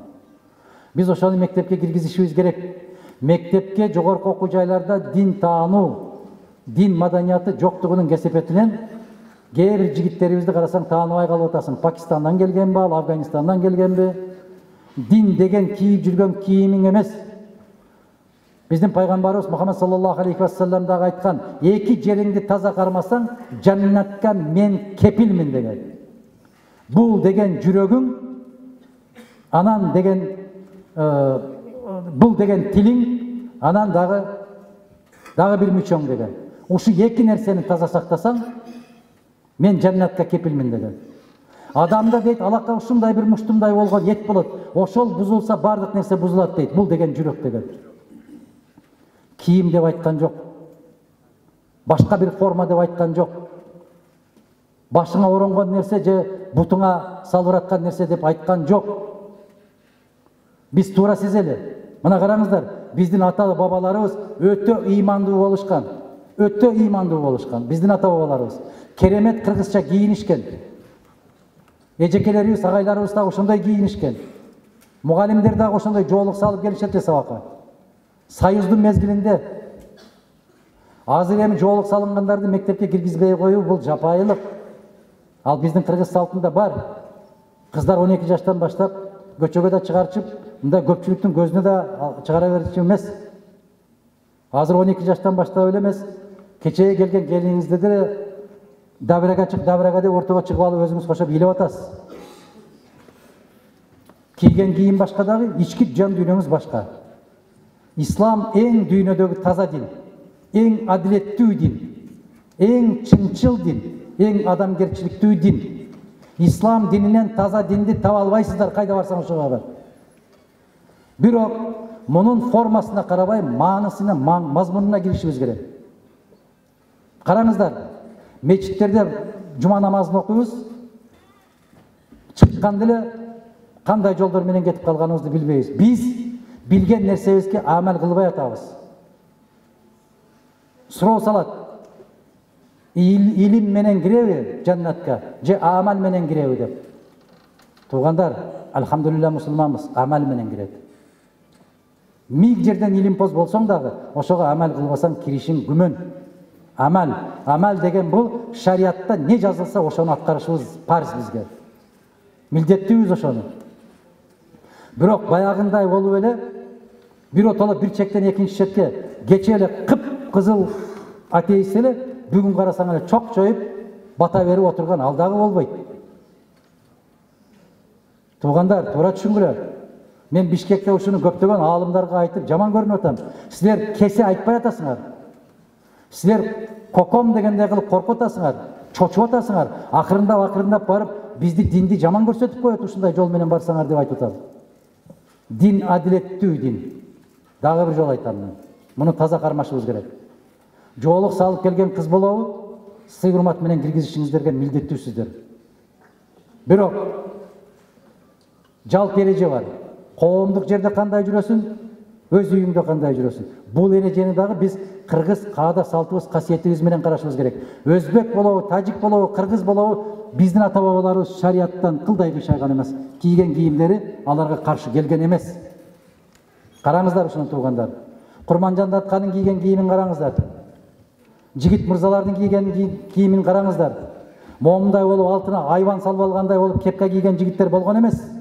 Speaker 1: Биз ошону мектепке киргизишибиз керек. Мектепке, жогорку окуу жайларда дин таануу, дин маданияты жоктугунун кесепетинен кээ бир жигиттерибизди карасаң тааныбай калып атасың. Пакистандан келгенби, ал Афганистандан келгенби? Дин деген кийип жүргөн кийимиң эмес. Биздин пайгамбарыбыз Мухаммад саллаллаху алейхи ва саллям дагы айткан, эки жериңди таза кармасаң, жаннатка мен кепилмин деген. Бул деген жүрөгүң, анан деген бул деген тилиң, анан дагы бир мүчөң деген. Ушу эки нерсени таза сактасаң, мен жаннатка кепилмин деген. Адамда дейт, алака ушундай бир муштумдай болгон эт болот. Ошол бузулса бардык нерсе бузулат дейт. Бул деген жүрөк деген. Кийим деп айткан жок. Башка бир форма деп айткан жок. Башыңа оронгон нерсе же бутуңа салбыраткан нерсе деп айткан жок. Биз туура сезели. Мына караңыздар, биздин ата бабаларыбыз өтө ыймандуу болушкан. Өтө ыймандуу болушкан. Биздин ата бабаларыбыз керемет кыргызча кийинишкен. Эжекелерибиз, агайларыбыз да ошондой кийинишкен. Мугалимдер да ошондой жоолук салып келишет сабакка. Союздун мезгилинде азыр эми жоолук салынгандарды мектепке киргизбей коюу бул жапайылык. Ал биздин кыргыз салтында бар. Кыздар 12 жаштан баштап көчөгө да чыгарчып, мындай көпчүлүктүн көзүнө да чыгара берчү эмес. Азыр 12 жаштан баштап эле эмес. Кечээ келген келиңизди деле дабырага чык, дабырага деп ортого чыгып алып өзүңүз кошоп бийлеп атасыз. Кийген кийим башка дагы, ички жан дүйнөңүз башка. Ислам эң дүйнөдөгү таза дин, эң адилеттүү дин, эң чынчыл дин, эң адамгерчиликтүү дин. Ислам дининен таза динди таба албайсыздар, кайда барсаң ошого бар. Бирок мунун формасына карабай, маанысына, мазмунуна киришибиз керек. Караңыздар, мечиттерде жума намазын окуйбуз. Чыккан деле кандай жолдор менен кетип калганыбызды билбейбиз. Биз билген нерсебизге амал кылбай атабыз. Суроо салат. Илим менен киреби жаннатка, же амал менен киреби деп. Туугандар, алхамдулилла мусулманбыз, амал менен кирет. Миң жерден илимпоз болсоң дагы, ошого амал кылбасаң киришиң күмөн. Амал деген бул шариатта не жазылса ошону аткарышыбыз парыз бизге. Милдеттүүбүз ошону. Бирок баягындай болуп эле бир отоло бир чектен экинчи четке кече эле кып-кызыл атеист эле бүгүн карасаң эле чок жоюп бата берип отурган ал дагы болбойт. Туугандар, туура түшүнгүлө. Мен Бишкекте ушуну көптөгөн аалымдарга айтып жаман көрүнүп атам. Силер кесе айтпай атасыңар. Силер коком дегендей кылып коркуп атасыңар, чочуп атасыңар. Акырындап барып бизди динди жаман көрсөтүп коет ушундай жол менен барсаңар деп айтып атам. Дин адилеттүү дин. Дагы бир жол айтам мен. Муну таза кармашыбыз керек. Жоолук салып келген кыз болобу, сый урмат менен киргизишиңиздерге милдеттүүсүздөр. Бирок жалпы эреже бар. Коомдук жерде кандай жүрөсүң, Өз үйүңдө кандай жүрөсүң? Бул эрежени дагы биз кыргыз каада салтыбыз, касиетибиз менен карашыбыз керек. Өзбек болобу, тажик болобу, кыргыз болобу, биздин ата бабаларыбыз шарияттан кылдай кыйшайган эмес. Кийген кийимдери аларга каршы келген эмес. Караңыздар ушуну туугандар. Курманжан Датканын кийген кийимин караңыздар. Жигит мырзалардын кийген кийимин караңыздар. Момундай болуп алтына айбан салып алгандай болуп кепка кийген жигиттер болгон эмес.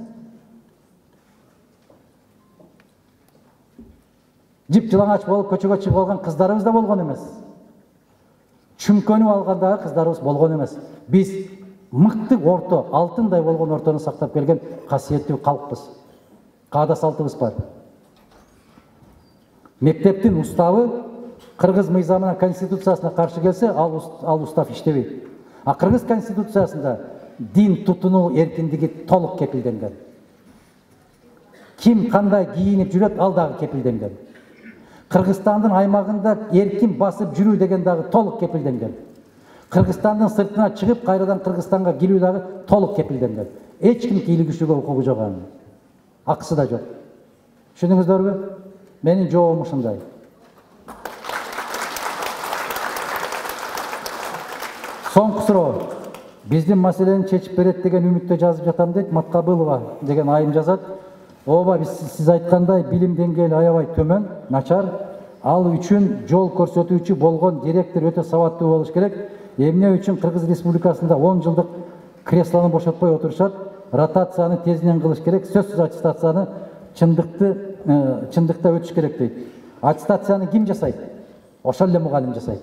Speaker 1: Жип жылаңач болуп көчөгө чыгып алган кыздарыбыз да болгон эмес. Чүмкөнүп алгандагы кыздарыбыз болгон эмес. Биз мыкты орто, алтындай болгон ортону сактап келген касиеттүү калкпыз. Каада салтыбыз бар. Мектептин уставы кыргыз мыйзамына, конституциясына каршы келсе, ал устав иштебейт. А кыргыз конституциясында дин тутунуу эркиндиги толук кепилденген. Ким кандай кийинип жүрөт, ал дагы кепилденген. Кыргызстандын аймагында эркин басып жүрүү деген дагы толук кепилденген. Кыргызстандын сыртына чыгып, кайрадан Кыргызстанга келүү дагы толук кепилденген. Эч ким кийлигишүүгө укугу жок анын. Акысы да жок. Түшүндүңүздөрбү? Менин жообум ушундай. Соңку суроо. Биздин маселени чечип берет деген үмүттө жазып жатам дейт Маткабылова деген айым жазат. Ооба, сиз айткандай билим деңгээли аябай төмөн, начар. Ал үчүн жол көрсөтүүчү болгон директор өтө сабаттуу болуш керек. Эмне үчүн Кыргыз Республикасында 10 жылдык креслону бошотпой отурушат? Ротацияны тезинен кылыш керек, сөзсүз аттестацияны чындыкта өтүш керек дейт. Аттестацияны ким жасайт? Ошол эле мугалим жасайт.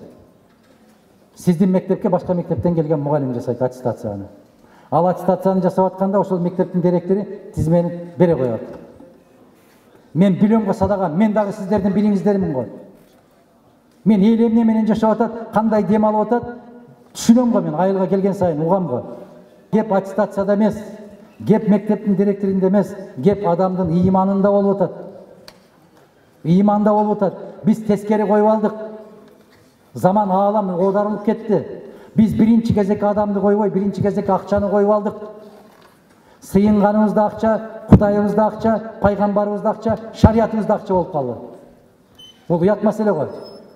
Speaker 1: Сиздин мектепке башка мектептен келген мугалим жасайт аттестацияны. Ал аттестацияны жасап атканда ошол мектептин директори тизмени бере коет. Мен билем го садаган, мен дагы сиздердин билиңиздермин го. Мен эл эмне менен жашап атат, кандай дем алып атат, түшүнөм го мен, айылга келген сайын угам го. Кеп аттестацияда эмес, кеп мектептин директорунда эмес, кеп адамдын ыйманында болуп атат. Ыйманда болуп атат. Биз тескери коюп алдык. Заман аалам оодарылып кетти. Биз биринчи кезекке адамды койбой, биринчи кезекке акчаны коюп алдык. Сыйынганыбыз да акча, Кудайыбыз да акча, пайгамбарыбыз да акча, шариятыбыз да акча болуп калды. Бул уят маселе го.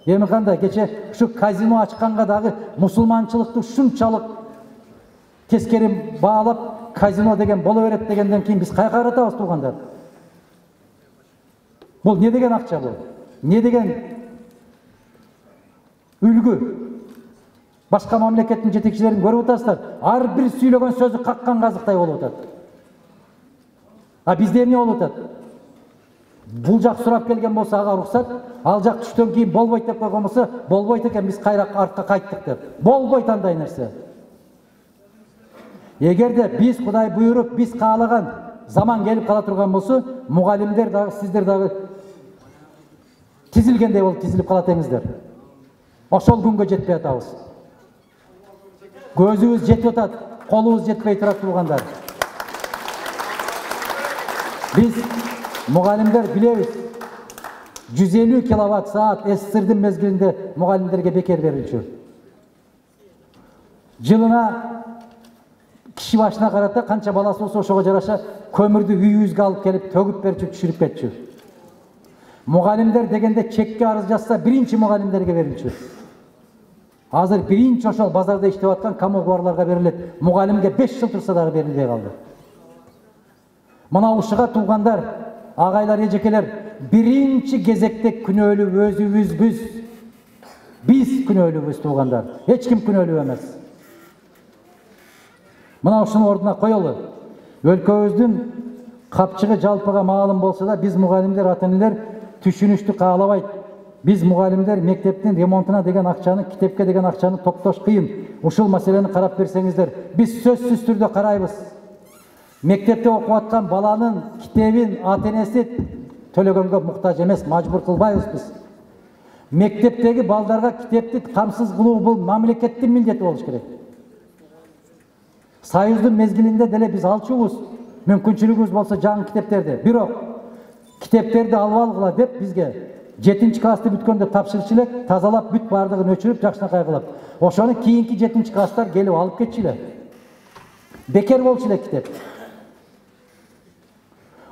Speaker 1: Эми кандай кече ушу казино ачканга дагы мусулманчылыкты ушунчалык тескери баалап, казино деген боло берет дегенден кийин биз кайка каратабыз туугандар? Бул не деген акча бул? Не деген үлгү? Башка мамлекеттин жетекчилерин көрүп атасыздар. Ар бир сүйлөгөн сөзү каккан казыктай болуп атат. А бизде эмне болуп атат? Бул жак сурап келген болсо ага уруксат, ал жак түштөн кийин болбойт деп койгон болсо, болбойт экен, биз кайра артка кайттык деп. Болбойт андай нерсе. Эгерде биз Кудай буйруп, биз каалаган заман келип кала турган болсо, мугалимдер дагы, сиздер дагы тизилгендей болуп тизилип калат эмиздер. Ошол күнгө жетпей атабыз. Көзүбүз жетип атат, колубуз жетпей турат туугандар. Биз мугалимдер билебиз. 150 киловатт саат СССРдин мезгилинде мугалимдерге бекер берилчү. Жылына киши башына карата канча баласы болсо ошого жараша көмүрдү үйүбүзгө алып келип төгүп берчү, түшүрүп кетчү. Мугалимдер дегенде чекке арыз жазса биринчи мугалимдерге берилчү. Азыр биринчи ошол базарда иштеп аткан камогорларга берилет. Мугалимге 5 жыл турса дагы берилбей калды. Мына ушуга туугандар, агайлар, эжекелер, биринчи кезекте күнөөлүү өзүбүзбүз. Биз күнөөлүүбүз туугандар. Эч ким күнөөлүү эмес. Мына ушуну ордуна коелу. Өлкөбүздүн капчыгы жалпыга маалым болсо да, биз мугалимдер, ата-энелер түшүнүштү каалабайт. Биз мугалимдер мектептин ремонтуна деген акчаны, китепке деген акчаны топтош кыйын. Ушул маселени карап берсеңиздер, биз сөзсүз түрдө карайбыз. Мектепте окуп аткан баланын китебин ата-энеси төлөгөнгө муктаж эмес, мажбур кылбайбыз биз. Мектептеги балдарга китепти камсыз кылуу бул мамлекеттин милдети болуш керек. Союздун мезгилинде деле биз алчубуз. Мүмкүнчүлүгүбүз болсо жаңы китептерди. Бирок китептерди алып алгыла деп бизге 7-нчи классты бүткөндө тапшырчу элек, тазалап бүт бардыгын өчүрүп, жакшынакай кылып. Ошону кийинки 7-нчи класстар келип алып кетчү эле. Бекер болчу эле китеп.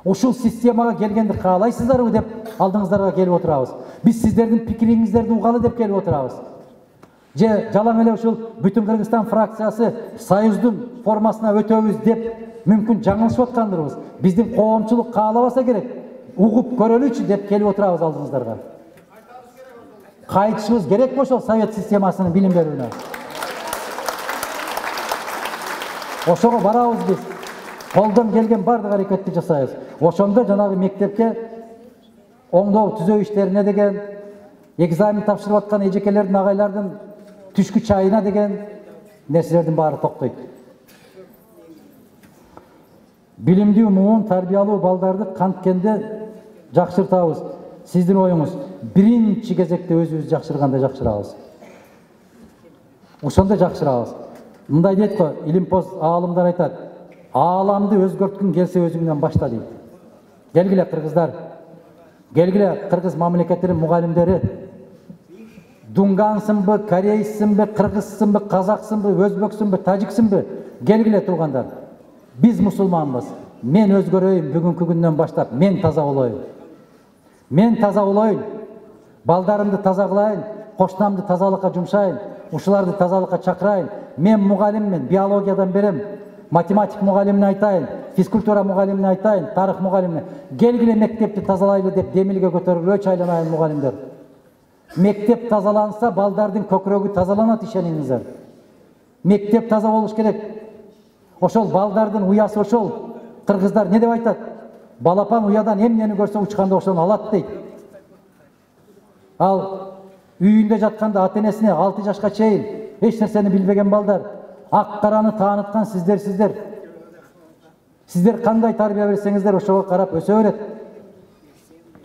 Speaker 1: ушул системага келгенди каалайсыздарбы деп алдыңыздарга келип отурабыз. Биз сиздердин пикириңиздерди угалы деп келип отурабыз. Же жалаң эле ушул бүтүн Кыргызстан фракциясы союздун формасына өтөбүз деп мүмкүн жаңылышып аткандырбыз. Биздин коомчулук каалабаса керек, угуп көрөлүчү деп келип отурабыз алдыңыздарга. Кайтышыбыз керек ошол совет системасынын билим берүүнө. Ошого барабыз биз. Колдон келген бардык аракетти жасайбыз. Ошондо жанагы мектепке оңдоо түзөө иштерине деген, экзамен тапшырып аткан эжекелердин, агайлардын түшкү чайына деген нерселердин баары токтойт. Билимдүү, муун, тарбиялуу балдарды канткенде жакшыртабыз. Сиздин оюңуз биринчи кезекте өзүбүз жакшырганда жакшырабыз. Ошондо жакшырабыз. Мындай дейт го, илимпоз аалымдар айтат: "Ааламды өзгөрткүң келсе өзүңдөн башта" дейт. Келгиле кыргыздар, келгиле кыргыз мамлекетинин мугалимдери. Дунгансынбы, корейсинбы, кыргызсынбы, казаксынбы, өзбөксүнбү, тажиксинби? Келгиле туугандар. Биз мусулманбыз. Мен өзгөрөйүн бүгүнкү күндөн баштап. Мен таза болоюн. Мен таза болоюн. Балдарымды таза кылайын, кошунамды тазалыкка жумшайын, ушуларды тазалыкка чакырайын. Мен мугалиммин, биологиядан берем. Математик мугалимине айтайын, физкультура мугалимине айтайын, тарых мугалимине. Келгиле мектепти тазалайлы деп демилге көтөрүлгөчү айланайын мугалимдер. Мектеп тазаланса, балдардын көкүрөгү тазаланат, ишениңиздер. Мектеп таза болуш керек. Ошол балдардын уясы ошол. Кыргыздар не деп айтат? Балапан уядан эмнени көрсө учканда ошону алат дейт. Ал үйүндө жатканда ата-энесине 6 жашка чейин эч нерсени билбеген балдар, ак караны тааныткан сиздер. Сиздер кандай тарбия берсеңиздер ошого карап өсө берет.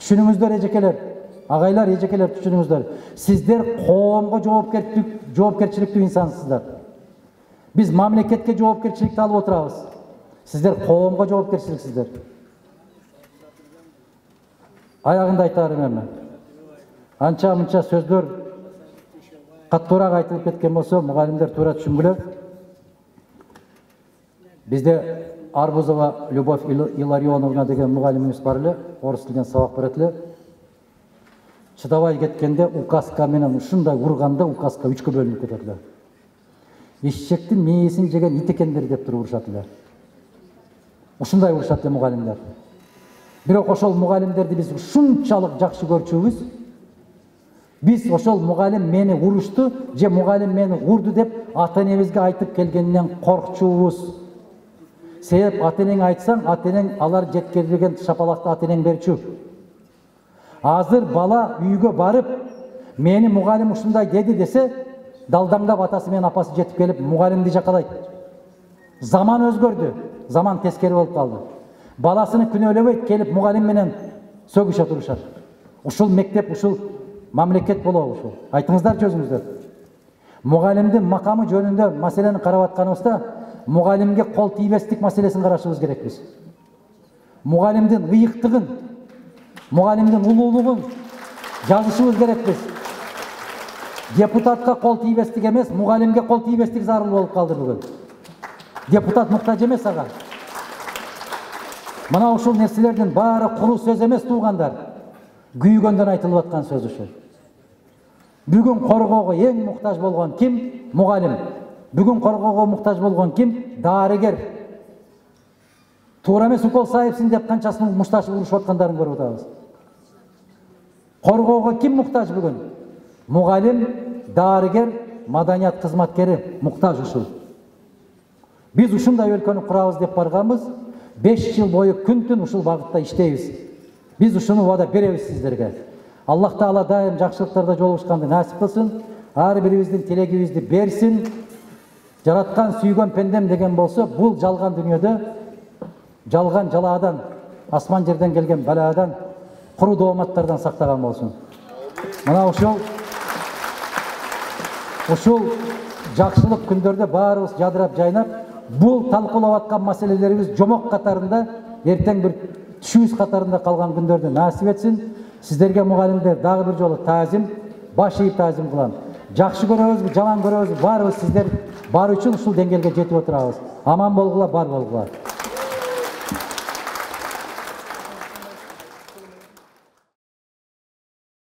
Speaker 1: Түшүнүңүздөр эжекелер, агайлар, эжекелер, түшүнүңүздөр. Сиздер коомго жоопкерчиликтүү инсансыздар. Биз мамлекетке жоопкерчиликти алып отурабыз. Сиздер коомго жоопкерчиликсиздер. Аягында айтарым эми. Анча-мынча сөздөр каттуураак айтылып кеткен болсо, мугалимдер туура түшүнгүлө. Бизде Арбузова Любовь Илларионовна деген мугалимибиз бар эле, орус тилинен сабак берет эле. Чыдабай кеткенде указка менен ушундай урганда указка 3кө бөлүнүп кетет эле. Ишчектин мээсин жеген ит экендер деп туруп урушат эле. Ушундай урушат эле мугалимдер. Бирок ошол мугалимдерди биз ушунчалык жакшы көрчүбүз. Биз ошол мугалим мени урушту, же мугалим мени урду деп ата-энебизге айтып келгенден коркчубуз. Себеп ата-энең айтсаң, ата-энең алар жеткирилген шапалакты ата-энең берчү. Азыр бала үйгө барып, мени мугалим ушундай деди десе, далдаңдап атасы менен апасы жетип келип мугалимди жакалайт. Заман өзгөрдү, заман тескери болуп калды. Баласыны күнөөлөбөйт, келип мугалим менен сөгүшө турушат. Ушул мектеп, ушул мамлекет болобу ушул? Айтыңыздарчы өзүңүздөр. Мугалимдин макамы жөнүндө маселени карап атканыбызда, мугалимге кол тийбестик маселесин карашыбыз керекпиз. Мугалимдин ыйыктыгын, мугалимдин улуулугун жазышыбыз керекпиз. Депутатка кол тийбестик эмес, мугалимге кол тийбестик зарыл болуп калды бүгүн. Депутат муктаж эмес ага. Мына ушул нерселердин баары куру сөз эмес туугандар. Күйгөндөн айтылып аткан сөз ушул. Бүгүн коргоого эң муктаж болгон ким? Мугалим. Бүгүн коргоого муктаж болгон ким? Дарыгер. Туура эмес укол сайыпсың деп канчасын мушташ урушуп аткандарын көрүп атабыз. Коргоого ким муктаж бүгүн? Мугалим, дарыгер, маданият кызматкери муктаж ушул. Биз ушундай өлкөнү курабыз деп барганбыз. 5 жыл бою күн-түн ушул багытта иштейбиз. Биз ушуну вада беребиз сиздерге. Аллах Таала дайым жакшылыктарда жолугушканды насип кылсын. Ар бирибиздин тилегибизди берсин. Жараткан сүйгөн пендем деген болсо, бул жалган дүйнөдө жалган жалаадан, асман жерден келген баладан, куру дооматтардан сактаган болсун. Мына ушул жакшылык күндөрдө баарыбыз жадырап жайнап, бул талкуулап аткан маселелерибиз жомок катарында, эртең бир түшүүбүз катарында калган күндөрдү насип этсин. Сиздерге мугалимдер дагы бир жолу таазим, баш ийип таазим кылам. Жакшы көрөбүзбү, жаман көрөбүзбү, баарыбыз сиздер бар үчүн ушул деңгээлге жетип отурабыз. Аман болгула, бар болгула.